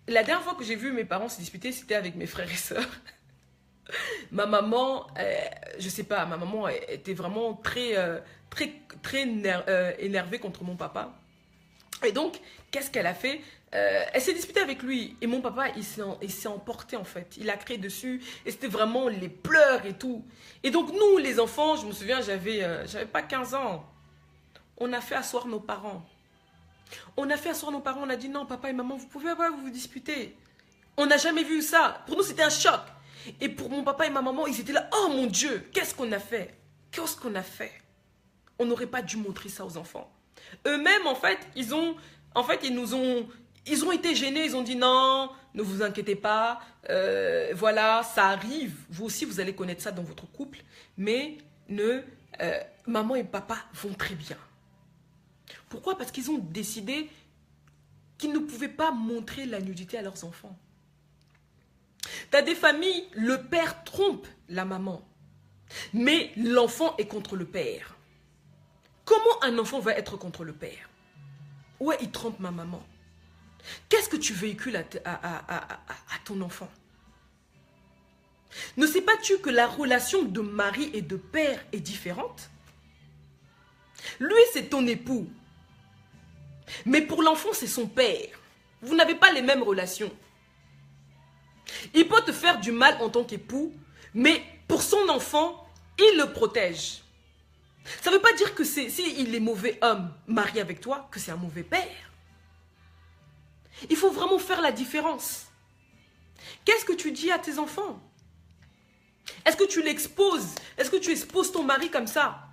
La dernière fois que j'ai vu mes parents se disputer, c'était avec mes frères et sœurs. Ma maman, je sais pas, ma maman était vraiment très énervée contre mon papa. Et donc, qu'est-ce qu'elle a fait? Elle s'est disputée avec lui. Et mon papa, il s'est emporté en fait. Il a crié dessus. Et c'était vraiment les pleurs et tout. Et donc, nous, les enfants, je me souviens, j'avais pas 15 ans. On a fait asseoir nos parents. On a fait asseoir nos parents. On a dit non, papa et maman, vous pouvez pas vous disputer. On n'a jamais vu ça. Pour nous, c'était un choc. Et pour mon papa et ma maman, ils étaient là. Oh mon Dieu, qu'est-ce qu'on a fait? Qu'est-ce qu'on a fait? On n'aurait pas dû montrer ça aux enfants. Eux-mêmes, en fait, ils ont été gênés. Ils ont dit non, ne vous inquiétez pas. Voilà, ça arrive. Vous aussi, vous allez connaître ça dans votre couple. Mais maman et papa vont très bien. Pourquoi? Parce qu'ils ont décidé qu'ils ne pouvaient pas montrer la nudité à leurs enfants. Tu as des familles, le père trompe la maman. Mais l'enfant est contre le père. Comment un enfant va être contre le père? Ouais, il trompe ma maman. Qu'est-ce que tu véhicules à ton enfant? Ne sais pas-tu que la relation de mari et de père est différente? Lui, c'est ton époux. Mais pour l'enfant, c'est son père. Vous n'avez pas les mêmes relations. Il peut te faire du mal en tant qu'époux, mais pour son enfant, il le protège. Ça ne veut pas dire que s'il est mauvais homme marié avec toi, que c'est un mauvais père. Il faut vraiment faire la différence. Qu'est-ce que tu dis à tes enfants? Est-ce que tu l'exposes? Est-ce que tu exposes ton mari comme ça?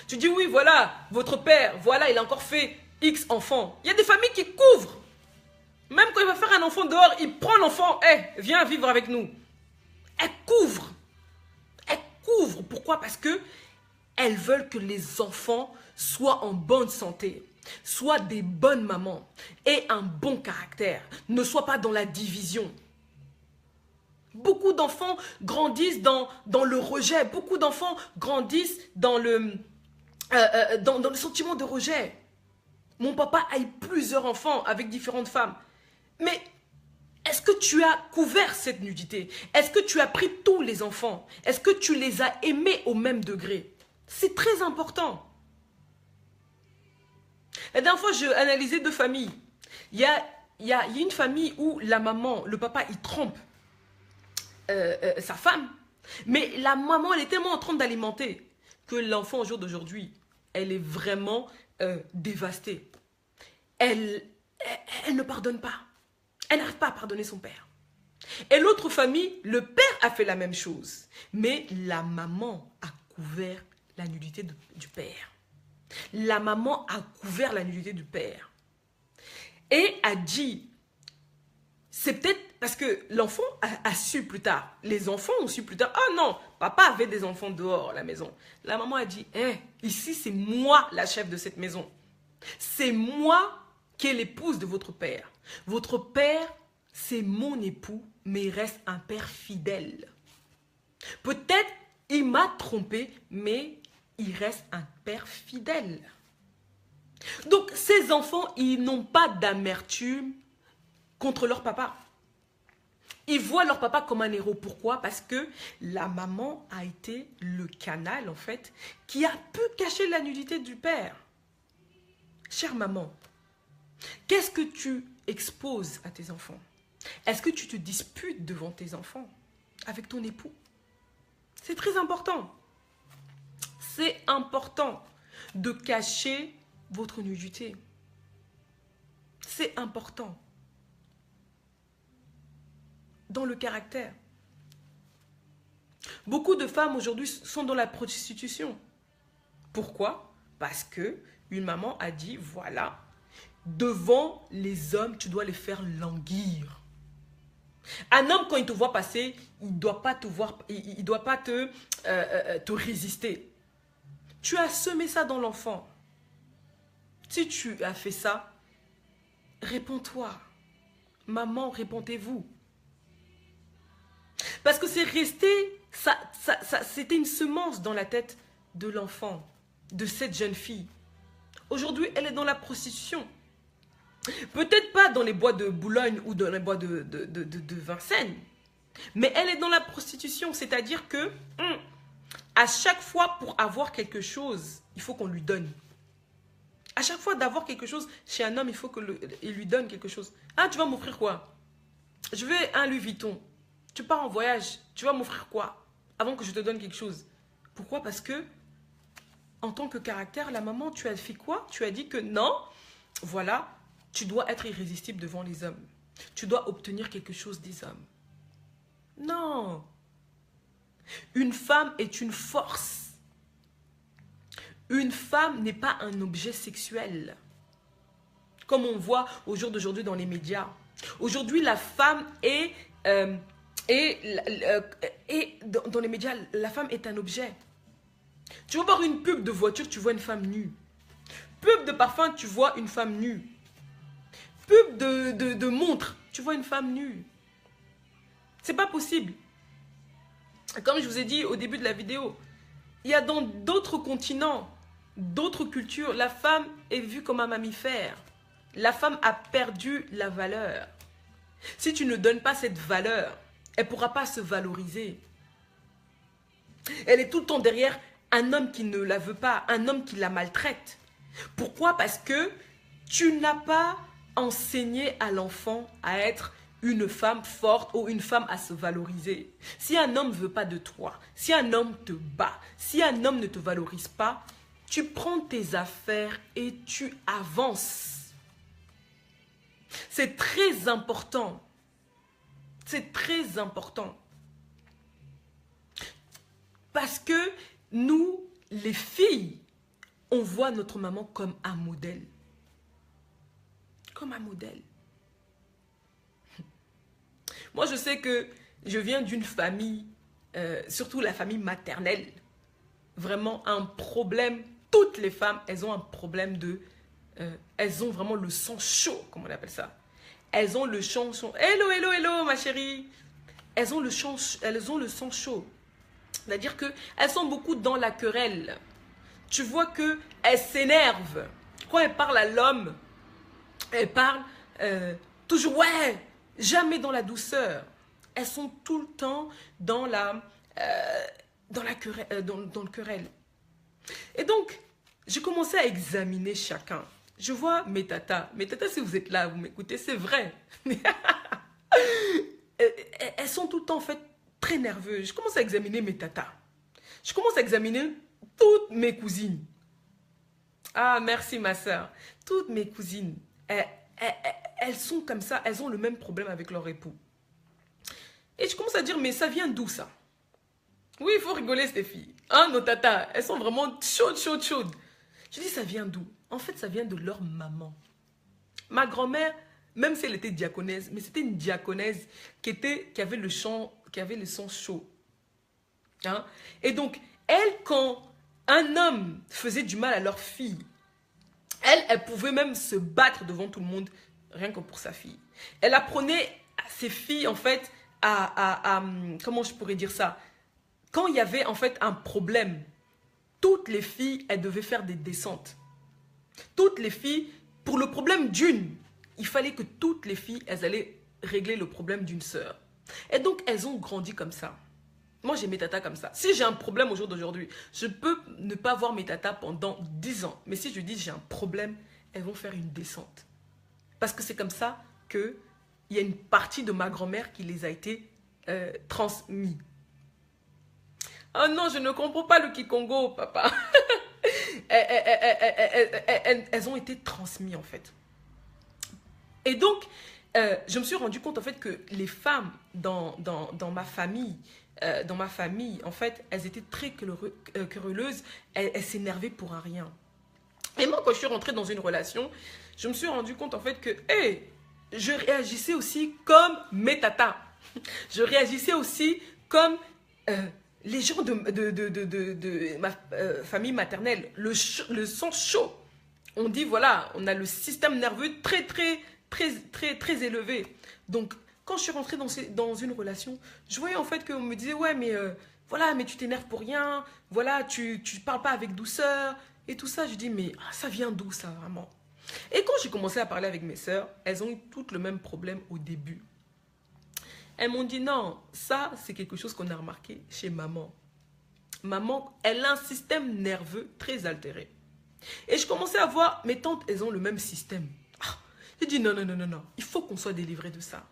Tu dis oui, voilà, votre père, voilà, il a encore fait X enfants. Il y a des familles qui couvrent. Même quand il va faire un enfant dehors, il prend l'enfant. Viens vivre avec nous. Elle couvre. Elle couvre. Pourquoi? Parce que elles veulent que les enfants soient en bonne santé, soient des bonnes mamans, aient un bon caractère, ne soient pas dans la division. Beaucoup d'enfants grandissent dans le rejet. Beaucoup d'enfants grandissent dans le sentiment de rejet. Mon papa a eu plusieurs enfants avec différentes femmes. Mais est-ce que tu as couvert cette nudité? Est-ce que tu as pris tous les enfants? Est-ce que tu les as aimés au même degré? C'est très important. La dernière fois, j'ai analysé 2 familles. Il y a une famille où la maman, le papa, il trompe sa femme. Mais la maman, elle est tellement en train d'alimenter que l'enfant, au jour d'aujourd'hui, elle est vraiment dévastée. Elle ne pardonne pas. Elle n'arrive pas à pardonner son père. Et l'autre famille, le père a fait la même chose. Mais la maman a couvert la nudité du père. La maman a couvert la nudité du père. Et a dit, c'est peut-être parce que l'enfant a su plus tard. Les enfants ont su plus tard. Ah non, papa avait des enfants dehors à la maison. La maman a dit, ici c'est moi la chef de cette maison. C'est moi qui est l'épouse de votre père. Votre père, c'est mon époux, mais il reste un père fidèle. Peut-être il m'a trompé, mais il reste un père fidèle. Donc, ces enfants, ils n'ont pas d'amertume contre leur papa. Ils voient leur papa comme un héros. Pourquoi? Parce que la maman a été le canal, en fait, qui a pu cacher la nudité du père. Chère maman, qu'est-ce que tu exposes à tes enfants? Est-ce que tu te disputes devant tes enfants avec ton époux? C'est très important. C'est important de cacher votre nudité. C'est important. Dans le caractère. Beaucoup de femmes aujourd'hui sont dans la prostitution. Pourquoi? Parce que une maman a dit, voilà, devant les hommes, tu dois les faire languir. Un homme, quand il te voit passer, il ne doit pas te voir, il doit pas te résister. Tu as semé ça dans l'enfant. Si tu as fait ça, réponds-toi. Maman, répondez-vous. Parce que c'est resté, c'était une semence dans la tête de l'enfant, de cette jeune fille. Aujourd'hui, elle est dans la prostitution. Peut-être pas dans les bois de Boulogne ou dans les bois de Vincennes, mais elle est dans la prostitution. C'est-à-dire que à chaque fois pour avoir quelque chose, il faut qu'on lui donne. À chaque fois d'avoir quelque chose chez un homme, il faut qu'il lui donne quelque chose. Ah, tu vas m'offrir quoi? Je veux un Louis Vuitton. Tu pars en voyage, tu vas m'offrir quoi? Avant que je te donne quelque chose. Pourquoi? Parce que, en tant que caractère, la maman, tu as fait quoi? Tu as dit que non, voilà, tu dois être irrésistible devant les hommes. Tu dois obtenir quelque chose des hommes. Non. Une femme est une force. Une femme n'est pas un objet sexuel. Comme on voit au jour d'aujourd'hui dans les médias. Aujourd'hui, la femme est... dans les médias, la femme est un objet. Tu vas voir une pub de voiture, tu vois une femme nue. Pub de parfum, tu vois une femme nue. Pub de montre, tu vois une femme nue. C'est pas possible. Comme je vous ai dit au début de la vidéo, il y a dans d'autres continents, d'autres cultures, la femme est vue comme un mammifère. La femme a perdu la valeur. Si tu ne donnes pas cette valeur, elle ne pourra pas se valoriser. Elle est tout le temps derrière un homme qui ne la veut pas, un homme qui la maltraite. Pourquoi? Parce que tu n'as pas enseigné à l'enfant à être une femme forte ou une femme à se valoriser. Si un homme ne veut pas de toi, si un homme te bat, si un homme ne te valorise pas, tu prends tes affaires et tu avances. C'est très important. C'est très important. Parce que nous, les filles, on voit notre maman comme un modèle. Comme un modèle. Moi, je sais que je viens d'une famille, surtout la famille maternelle, vraiment un problème. Toutes les femmes, elles ont un problème de... elles ont vraiment le sang chaud, comme on appelle ça. Elles ont le sang chaud. Hello, hello, hello, ma chérie. Elles ont le sang chaud. C'est-à-dire qu'elles sont beaucoup dans la querelle. Tu vois qu'elles s'énervent. Quand elles parlent à l'homme, elles parlent toujours, ouais, jamais dans la douceur. Elles sont tout le temps dans le querelle. Et donc, j'ai commencé à examiner chacun. Je vois mes tatas. Mes tatas, si vous êtes là, vous m'écoutez, c'est vrai. Elles sont tout le temps, en fait, très nerveuses. Je commence à examiner mes tatas. Je commence à examiner toutes mes cousines. Ah, merci ma soeur. Toutes mes cousines, elles sont comme ça, elles ont le même problème avec leur époux. Et je commence à dire, mais ça vient d'où ça? Oui, il faut rigoler ces filles. Hein, nos tatas, elles sont vraiment chaudes, chaudes, chaudes. Je dis, ça vient d'où? En fait, ça vient de leur maman. Ma grand-mère, même si elle était diaconesse, mais c'était une diaconesse qui avait le sang chaud. Hein? Et donc, elle, quand un homme faisait du mal à leur fille, elle pouvait même se battre devant tout le monde, rien que pour sa fille. Elle apprenait à ses filles, en fait, comment je pourrais dire ça? Quand il y avait, en fait, un problème, toutes les filles, elles devaient faire des descentes. Toutes les filles, pour le problème d'une, il fallait que toutes les filles, elles allaient régler le problème d'une sœur. Et donc, elles ont grandi comme ça. Moi, j'ai mes tatas comme ça. Si j'ai un problème au jour d'aujourd'hui, je peux ne pas voir mes tatas pendant 10 ans. Mais si je dis j'ai un problème, elles vont faire une descente. Parce que c'est comme ça qu'il y a une partie de ma grand-mère qui les a été transmis. Oh non, je ne comprends pas le Kikongo, papa. Elles ont été transmises, en fait. Et donc, je me suis rendu compte, en fait, que les femmes dans ma famille, en fait, elles étaient très querelleuses, elles s'énervaient pour un rien. Et moi, quand je suis rentrée dans une relation, je me suis rendu compte, en fait, que, hey, je réagissais aussi comme mes tatas. Je réagissais aussi comme les gens de ma famille maternelle, le sang chaud. On dit, voilà, on a le système nerveux très élevé. Donc, quand je suis rentrée dans une relation, je voyais en fait qu'on me disait, ouais, mais voilà, mais tu t'énerves pour rien, voilà, tu parles pas avec douceur, et tout ça. Je dis, mais ça vient d'où ça, vraiment? Et quand j'ai commencé à parler avec mes sœurs, elles ont eu toutes le même problème au début. Elles m'ont dit, non, ça, c'est quelque chose qu'on a remarqué chez maman. Maman, elle a un système nerveux très altéré. Et je commençais à voir, mes tantes, elles ont le même système. J'ai dit, non, il faut qu'on soit délivré de ça.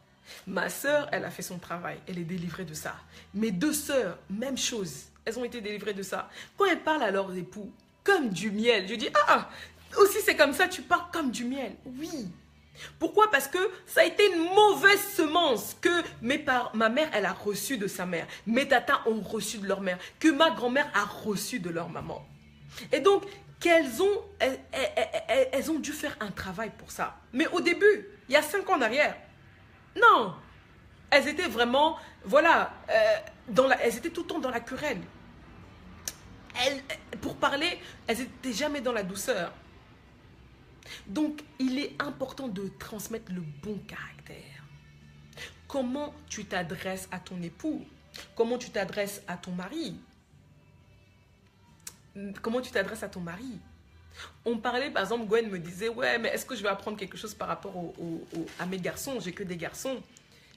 Ma sœur, elle a fait son travail, elle est délivrée de ça. Mes deux sœurs, même chose, elles ont été délivrées de ça. Quand elles parlent à leurs époux, comme du miel, je dis, aussi c'est comme ça, tu parles comme du miel. Oui. Pourquoi? Parce que ça a été une mauvaise semence que ma mère, elle a reçue de sa mère. Mes tatas ont reçu de leur mère. Que ma grand-mère a reçu de leur maman. Et donc, elles ont dû faire un travail pour ça. Mais au début, il y a 5 ans en arrière, non. Elles étaient vraiment, voilà, elles étaient tout le temps dans la querelle. Pour parler, elles n'étaient jamais dans la douceur. Donc, il est important de transmettre le bon caractère. Comment tu t'adresses à ton époux? Comment tu t'adresses à ton mari? Comment tu t'adresses à ton mari? On parlait, par exemple, Gwen me disait, ouais, mais est-ce que je vais apprendre quelque chose par rapport à mes garçons? J'ai que des garçons.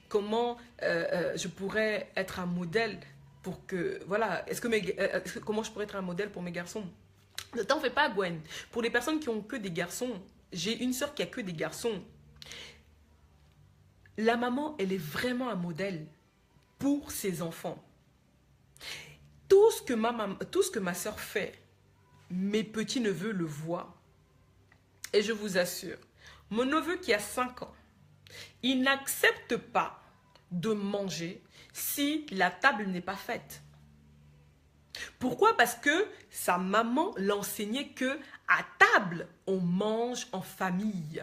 Comment je pourrais être un modèle pour que, voilà, comment je pourrais être un modèle pour mes garçons? Ne t'en fais pas, Gwen. Pour les personnes qui ont que des garçons, j'ai une sœur qui a que des garçons. La maman, elle est vraiment un modèle pour ses enfants. Tout ce que ma sœur fait, mes petits-neveux le voient. Et je vous assure, mon neveu qui a 5 ans, il n'accepte pas de manger si la table n'est pas faite. Pourquoi? Parce que sa maman l'enseignait que à table, on mange en famille.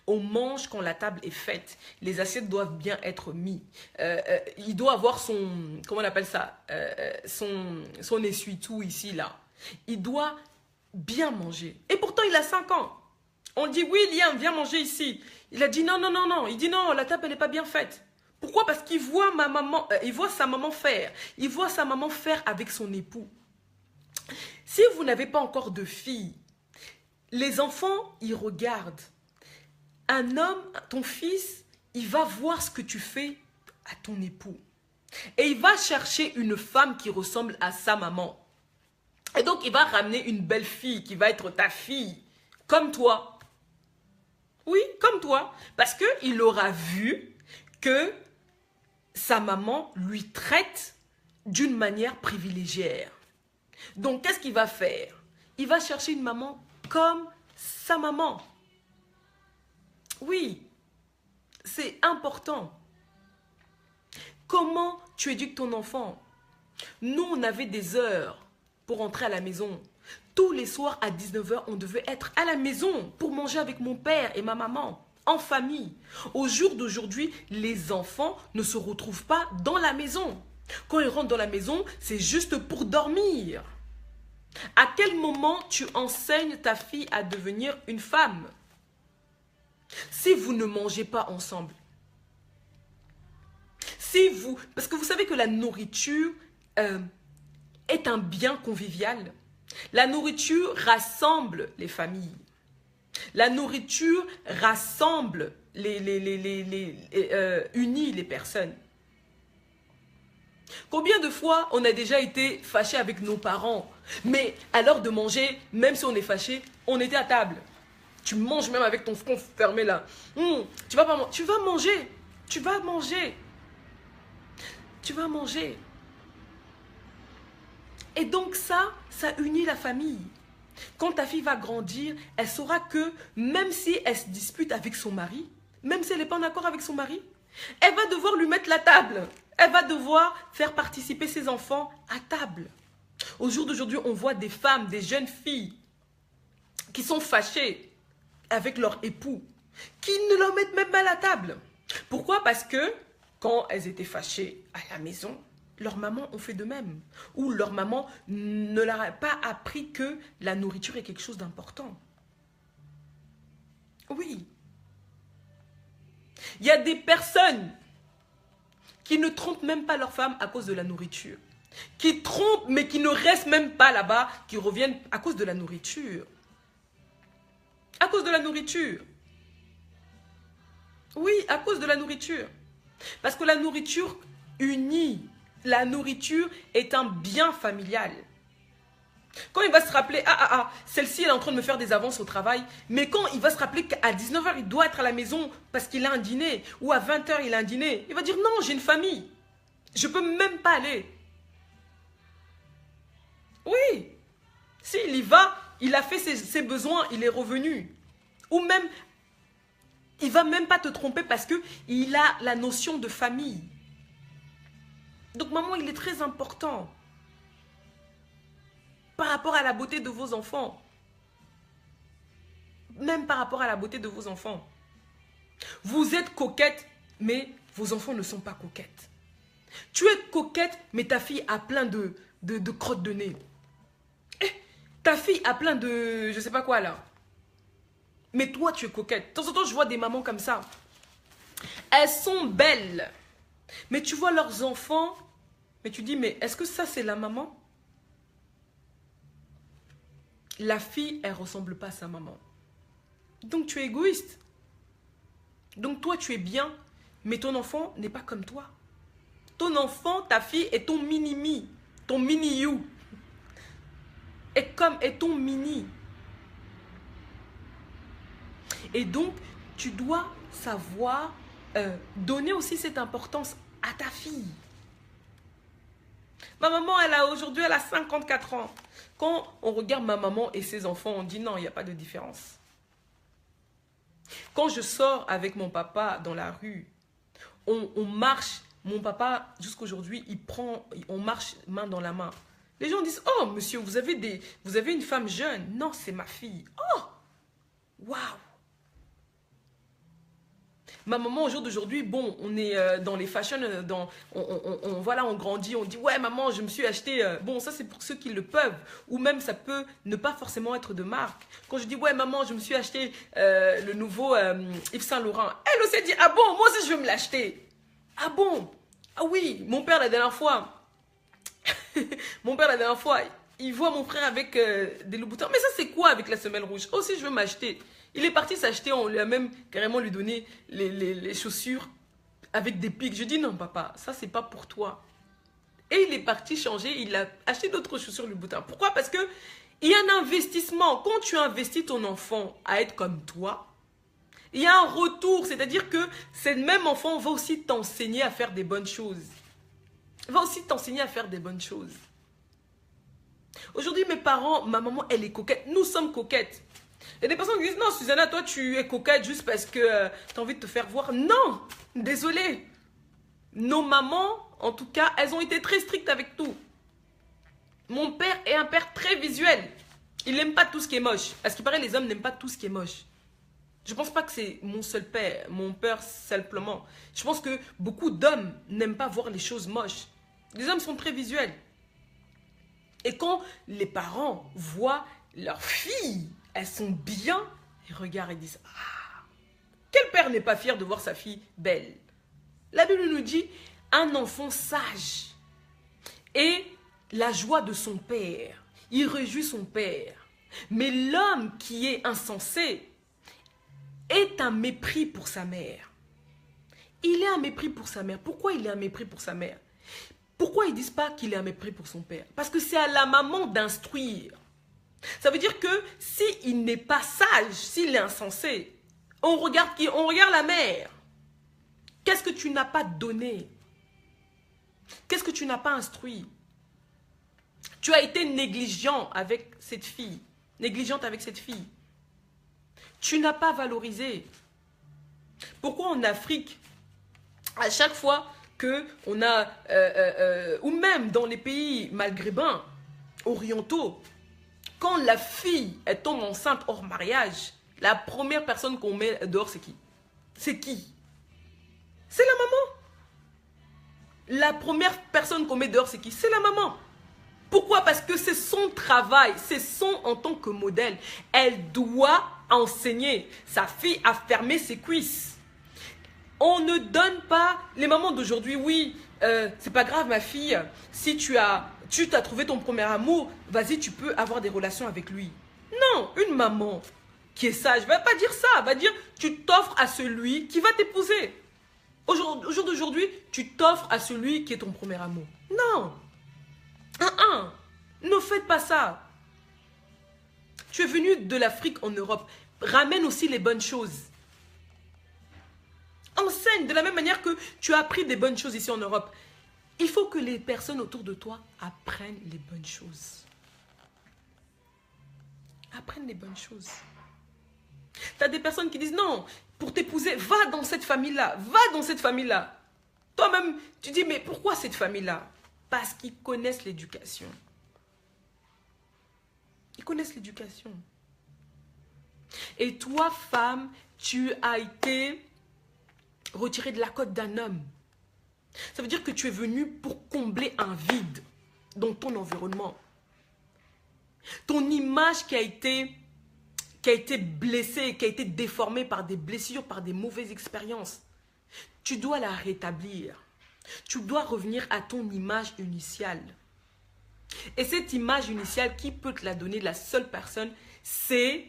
On mange quand la table est faite. Les assiettes doivent bien être mises. Il doit avoir son, comment on appelle ça, son essuie-tout ici, là. Il doit bien manger. Et pourtant, il a 5 ans. On dit, oui, Liam, viens manger ici. Il a dit, non. Il dit, non, la table, elle n'est pas bien faite. Pourquoi? Parce qu'il voit il voit sa maman faire. Il voit sa maman faire avec son époux. Si vous n'avez pas encore de fille, les enfants, ils regardent. Un homme, ton fils, il va voir ce que tu fais à ton époux. Et il va chercher une femme qui ressemble à sa maman. Et donc, il va ramener une belle fille qui va être ta fille, comme toi. Oui, comme toi. Parce qu'il aura vu que sa maman lui traite d'une manière privilégiée. Donc, qu'est-ce qu'il va faire? Il va chercher une maman comme sa maman. Oui, c'est important. Comment tu éduques ton enfant? Nous, on avait des heures pour rentrer à la maison. Tous les soirs à 19 h, on devait être à la maison pour manger avec mon père et ma maman, en famille. Au jour d'aujourd'hui, les enfants ne se retrouvent pas dans la maison. Quand ils rentrent dans la maison, c'est juste pour dormir. À quel moment tu enseignes ta fille à devenir une femme? Si vous ne mangez pas ensemble, parce que vous savez que la nourriture est un bien convivial. La nourriture rassemble les familles. La nourriture rassemble, unit les personnes. Combien de fois on a déjà été fâché avec nos parents, mais à l'heure de manger, même si on est fâché, on était à table. Tu manges même avec ton front fermé là. Tu vas manger. Tu vas manger. Tu vas manger. Et donc ça unit la famille. Quand ta fille va grandir, elle saura que même si elle se dispute avec son mari, même si elle n'est pas en accord avec son mari, elle va devoir lui mettre la table. Elle va devoir faire participer ses enfants à table. Au jour d'aujourd'hui, on voit des femmes, des jeunes filles qui sont fâchées avec leur époux, qui ne leur mettent même pas la table. Pourquoi? Parce que quand elles étaient fâchées à la maison, leurs mamans ont fait de même. Ou leur maman ne leur a pas appris que la nourriture est quelque chose d'important. Oui. Il y a des personnes qui ne trompent même pas leur femme à cause de la nourriture. Qui trompent mais qui ne restent même pas là-bas, qui reviennent à cause de la nourriture. À cause de la nourriture. Oui, à cause de la nourriture. Parce que la nourriture unit. La nourriture est un bien familial. Quand il va se rappeler, celle-ci elle est en train de me faire des avances au travail, mais quand il va se rappeler qu'à 19 h, il doit être à la maison parce qu'il a un dîner, ou à 20 h, il a un dîner, il va dire non, j'ai une famille. Je ne peux même pas aller. Oui. S'il y va, il a fait ses besoins, il est revenu. Ou même, il ne va même pas te tromper parce qu'il a la notion de famille. Donc maman, il est très important par rapport à la beauté de vos enfants. Même par rapport à la beauté de vos enfants. Vous êtes coquette, mais vos enfants ne sont pas coquettes. Tu es coquette, mais ta fille a plein de crottes de nez. Ta fille a plein de... je sais pas quoi là. Mais toi, tu es coquette. De temps en temps, je vois des mamans comme ça. Elles sont belles. Mais tu vois leurs enfants, mais tu dis, mais est-ce que ça c'est la maman? La fille, elle ne ressemble pas à sa maman. Donc tu es égoïste. Donc toi, tu es bien, mais ton enfant n'est pas comme toi. Ton enfant, ta fille est ton mini-me, ton mini-you. Est ton mini. Et donc, tu dois savoir donner aussi cette importance à ta fille. Ma maman, aujourd'hui, elle a 54 ans. Quand on regarde ma maman et ses enfants, on dit non, il n'y a pas de différence. Quand je sors avec mon papa dans la rue, on marche. Mon papa, jusqu'aujourd'hui, on marche main dans la main. Les gens disent, oh monsieur, vous avez une femme jeune. Non, c'est ma fille. Oh, waouh. Ma maman, au jour d'aujourd'hui, bon, on est dans les fashions, voilà, on grandit, on dit, ouais, maman, je me suis acheté, bon, ça c'est pour ceux qui le peuvent, ou même ça peut ne pas forcément être de marque. Quand je dis, ouais, maman, je me suis acheté le nouveau Yves Saint Laurent, elle aussi dit, ah bon, moi aussi je veux me l'acheter. Ah bon? Ah oui, mon père la dernière fois, il voit mon frère avec des Louboutins, mais ça c'est quoi avec la semelle rouge? Aussi, je veux m'acheter. Il est parti s'acheter, on lui a même carrément lui donné les chaussures avec des pics. Je dis non papa, ça c'est pas pour toi. Et il est parti changer, il a acheté d'autres chaussures le boutin. Pourquoi? Parce que il y a un investissement. Quand tu investis ton enfant à être comme toi, il y a un retour. C'est-à-dire que ce même enfant va aussi t'enseigner à faire des bonnes choses. Va aussi t'enseigner à faire des bonnes choses. Aujourd'hui, mes parents, ma maman, elle est coquette. Nous sommes coquettes. Il y a des personnes qui disent, non, Susanna, toi, tu es coquette juste parce que tu as envie de te faire voir. Non, désolé. Nos mamans, en tout cas, elles ont été très strictes avec tout. Mon père est un père très visuel. Il n'aime pas tout ce qui est moche. À ce qui paraît, les hommes n'aiment pas tout ce qui est moche. Je ne pense pas que c'est mon seul père, mon père simplement. Je pense que beaucoup d'hommes n'aiment pas voir les choses moches. Les hommes sont très visuels. Et quand les parents voient leurs filles, elles sont bien, ils regardent et disent, ah, quel père n'est pas fier de voir sa fille belle? La Bible nous dit, un enfant sage et la joie de son père, il réjouit son père. Mais l'homme qui est insensé est un mépris pour sa mère. Il est un mépris pour sa mère. Pourquoi il est un mépris pour sa mère? Pourquoi ils ne disent pas qu'il est un mépris pour son père? Parce que c'est à la maman d'instruire. Ça veut dire que s'il n'est pas sage, s'il est insensé, on regarde qui? On regarde la mère. Qu'est-ce que tu n'as pas donné? Qu'est-ce que tu n'as pas instruit? Tu as été négligent avec cette fille. Négligente avec cette fille. Tu n'as pas valorisé. Pourquoi en Afrique, à chaque fois qu'on a, ou même dans les pays maghrébins, orientaux, quand la fille elle tombe enceinte hors mariage, la première personne qu'on met dehors, c'est qui? C'est qui? C'est la maman. La première personne qu'on met dehors, c'est qui? C'est la maman. Pourquoi? Parce que c'est son travail, c'est son en tant que modèle. Elle doit enseigner sa fille à fermer ses cuisses. On ne donne pas, les mamans d'aujourd'hui, oui, c'est pas grave ma fille, si tu t'as trouvé ton premier amour, vas-y, tu peux avoir des relations avec lui. Non, une maman qui est sage va pas dire ça, va dire tu t'offres à celui qui va t'épouser. Au jour d'aujourd'hui, tu t'offres à celui qui est ton premier amour. Non. Ne faites pas ça. Tu es venu de l'Afrique en Europe. Ramène aussi les bonnes choses. Enseigne de la même manière que tu as appris des bonnes choses ici en Europe. Il faut que les personnes autour de toi apprennent les bonnes choses. Apprennent les bonnes choses. Tu as des personnes qui disent non, pour t'épouser, va dans cette famille-là, va dans cette famille-là. Toi-même, tu dis mais pourquoi cette famille-là? Parce qu'ils connaissent l'éducation. Ils connaissent l'éducation. Et toi, femme, tu as été retirée de la côte d'un homme. Ça veut dire que tu es venue pour combler un vide dans ton environnement. Ton image qui a été blessée, qui a été déformée par des blessures, par des mauvaises expériences. Tu dois la rétablir. Tu dois revenir à ton image initiale. Et cette image initiale, qui peut te la donner? La seule personne, c'est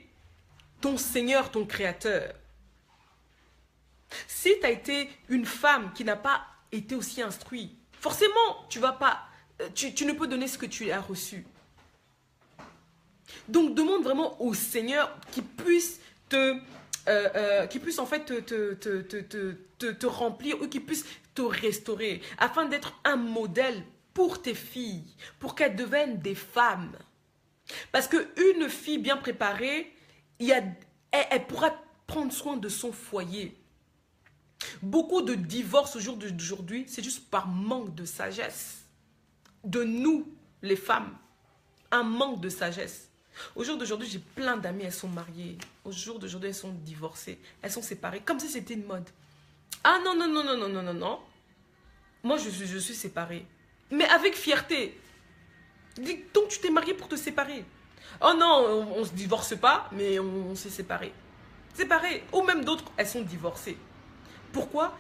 ton Seigneur, ton Créateur. Si tu as été une femme qui n'a pas été aussi instruite, forcément, tu ne peux donner ce que tu as reçu. Donc, demande vraiment au Seigneur qui puisse en fait te remplir ou qui puisse te restaurer afin d'être un modèle pour tes filles, pour qu'elles deviennent des femmes. Parce qu'une fille bien préparée, elle pourra prendre soin de son foyer. Beaucoup de divorces au jour d'aujourd'hui, c'est juste par manque de sagesse. De nous, les femmes, un manque de sagesse. Au jour d'aujourd'hui, j'ai plein d'amis, elles sont mariées. Au jour d'aujourd'hui, elles sont divorcées. Elles sont séparées, comme si c'était une mode. Ah non, non, non, non, non, non, non, non. Moi, je suis séparée. Mais avec fierté. Donc, tu t'es mariée pour te séparer. Oh non, on ne se divorce pas, mais on s'est séparés. Séparés. Ou même d'autres, elles sont divorcées. Pourquoi?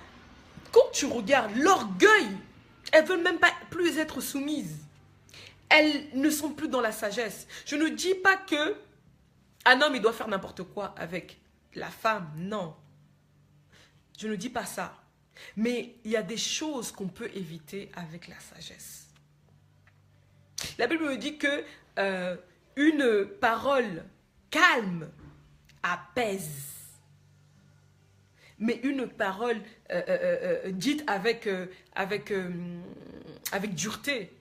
Quand tu regardes l'orgueil, elles ne veulent même pas plus être soumises. Elles ne sont plus dans la sagesse. Je ne dis pas que un homme, il doit faire n'importe quoi avec. la femme, non. Je ne dis pas ça. Mais il y a des choses qu'on peut éviter avec la sagesse. La Bible me dit que une parole calme apaise. Mais une parole dite avec dureté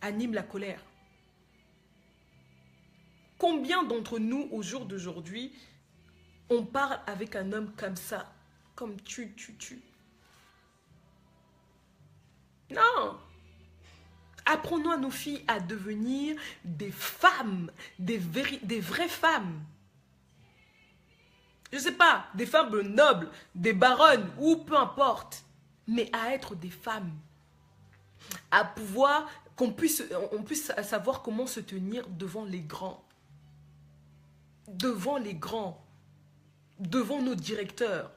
anime la colère. Combien d'entre nous, au jour d'aujourd'hui, on parle avec un homme comme ça, comme tu. Non. Apprenons à nos filles à devenir des femmes, des vraies femmes. Je ne sais pas, des femmes nobles, des baronnes, ou peu importe. Mais à être des femmes. À pouvoir, on puisse savoir comment se tenir devant les grands. Devant les grands. Devant nos directeurs.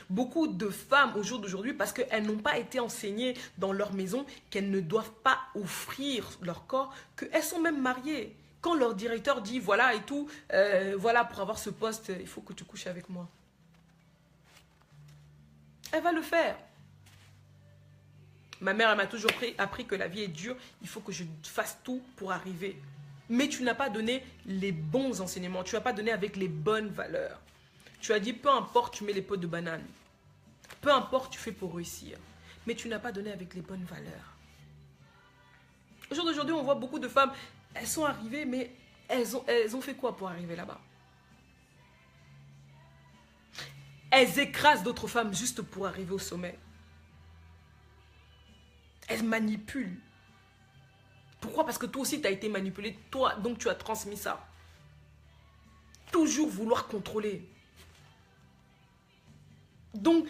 Beaucoup de femmes au jour d'aujourd'hui, parce qu'elles n'ont pas été enseignées dans leur maison, qu'elles ne doivent pas offrir leur corps, qu'elles sont même mariées. Quand leur directeur dit voilà et tout, voilà pour avoir ce poste, il faut que tu couches avec moi. Elle va le faire. Ma mère, elle m'a toujours appris que la vie est dure, il faut que je fasse tout pour arriver. Mais tu n'as pas donné les bons enseignements, tu n'as pas donné avec les bonnes valeurs. Tu as dit peu importe, tu mets les pots de banane. Peu importe, tu fais pour réussir. Mais tu n'as pas donné avec les bonnes valeurs. Au jour d'aujourd'hui, on voit beaucoup de femmes, elles sont arrivées, mais elles ont fait quoi pour arriver là-bas? Elles écrasent d'autres femmes juste pour arriver au sommet. Elles manipulent. Pourquoi? Parce que toi aussi, tu as été manipulé. Toi, donc tu as transmis ça. Toujours vouloir contrôler. Donc,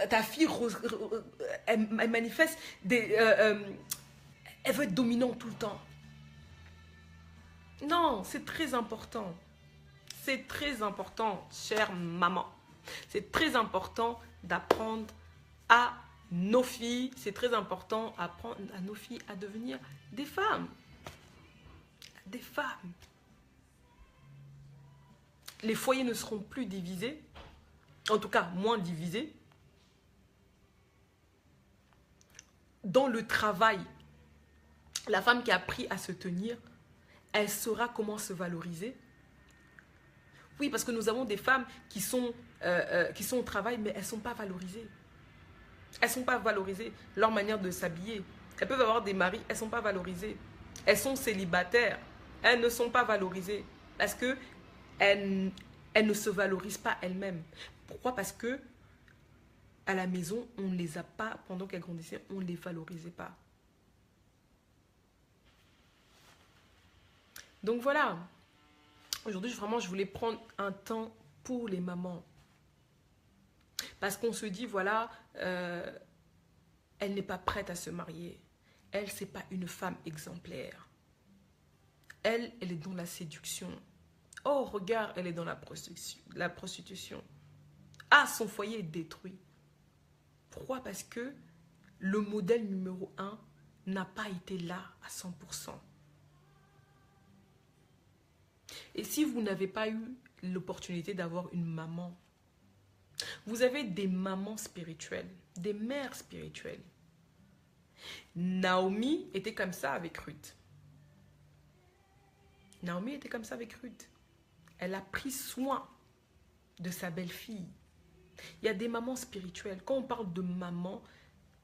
ta fille, elle manifeste elle veut être dominante tout le temps. Non, c'est très important. C'est très important, chère maman. C'est très important d'apprendre à nos filles. C'est très important d'apprendre à nos filles à devenir des femmes. Des femmes. Les foyers ne seront plus divisés. En tout cas, moins divisés. Dans le travail, la femme qui a appris à se tenir, elle saura comment se valoriser. Oui, parce que nous avons des femmes qui sont au travail, mais elles ne sont pas valorisées. Elles ne sont pas valorisées. Leur manière de s'habiller. Elles peuvent avoir des maris, elles ne sont pas valorisées. Elles sont célibataires. Elles ne sont pas valorisées. Parce qu'elles ne se valorisent pas elles-mêmes. Pourquoi? Parce que à la maison, on ne les a pas, pendant qu'elles grandissaient, on ne les valorisait pas. Donc voilà. Aujourd'hui, vraiment, je voulais prendre un temps pour les mamans. Parce qu'on se dit, voilà, elle n'est pas prête à se marier. Elle, c'est pas une femme exemplaire. Elle est dans la séduction. Oh, regarde, elle est dans la prostitution. Ah, son foyer est détruit. Pourquoi? Parce que le modèle numéro 1 n'a pas été là à 100%. Et si vous n'avez pas eu l'opportunité d'avoir une maman, vous avez des mamans spirituelles, des mères spirituelles. Naomi était comme ça avec Ruth. Naomi était comme ça avec Ruth. Elle a pris soin de sa belle-fille. Il y a des mamans spirituelles. Quand on parle de maman,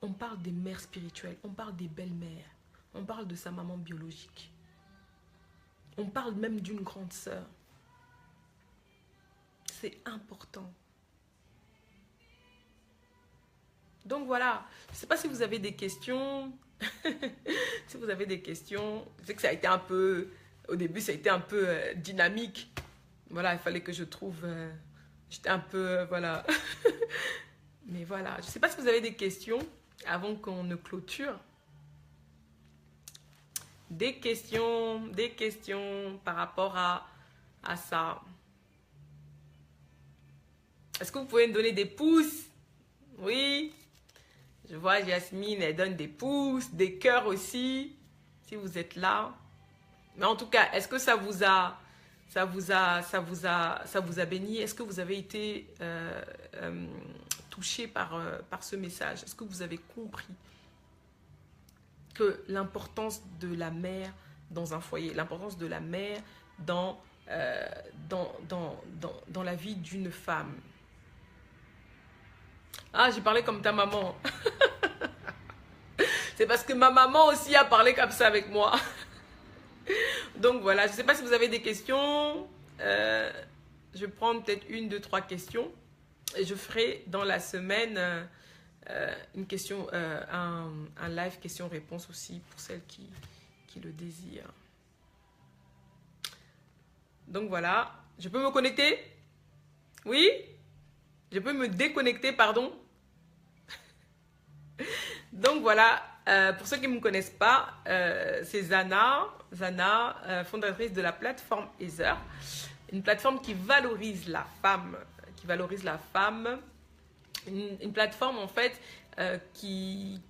on parle des mères spirituelles. On parle des belles-mères. On parle de sa maman biologique. On parle même d'une grande sœur. C'est important. Donc voilà. Je ne sais pas si vous avez des questions. Si vous avez des questions. Je sais que ça a été un peu... Au début, ça a été un peu dynamique. Voilà, il fallait que je trouve... J'étais un peu... voilà. Mais voilà. Je ne sais pas si vous avez des questions avant qu'on ne clôture. Des questions par rapport à ça. Est-ce que vous pouvez me donner des pouces? Oui. Je vois Jasmine, elle donne des pouces, des cœurs aussi, si vous êtes là. Mais en tout cas, est-ce que ça vous a ça vous a béni? Est-ce que vous avez été touché par ce message? Est-ce que vous avez compris que l'importance de la mère dans un foyer, l'importance de la mère dans la vie d'une femme? Ah, j'ai parlé comme ta maman. C'est parce que ma maman aussi a parlé comme ça avec moi. Donc voilà, je ne sais pas si vous avez des questions. Je vais prendre peut-être 1, 2, 3 questions. Et je ferai dans la semaine une question, un live question-réponse aussi pour celles qui le désirent. Donc voilà, je peux me connecter? Oui? Je peux me déconnecter, pardon? Donc voilà, pour ceux qui ne me connaissent pas, c'est Zana, fondatrice de la plateforme Heather, une plateforme qui valorise la femme, une plateforme en fait qui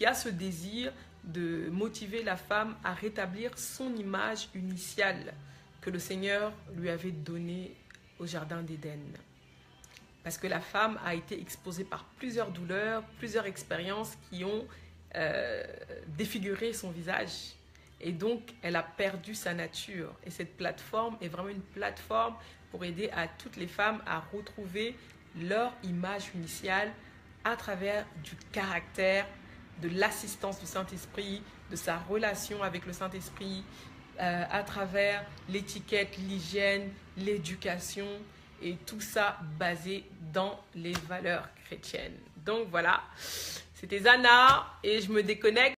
a ce désir de motiver la femme à rétablir son image initiale que le Seigneur lui avait donnée au Jardin d'Éden. Parce que la femme a été exposée par plusieurs douleurs, plusieurs expériences qui ont défiguré son visage. Et donc, elle a perdu sa nature. Et cette plateforme est vraiment une plateforme pour aider à toutes les femmes à retrouver leur image initiale à travers du caractère, de l'assistance du Saint-Esprit, de sa relation avec le Saint-Esprit, à travers l'étiquette, l'hygiène, l'éducation, et tout ça basé dans les valeurs chrétiennes. Donc voilà, c'était Zana et je me déconnecte.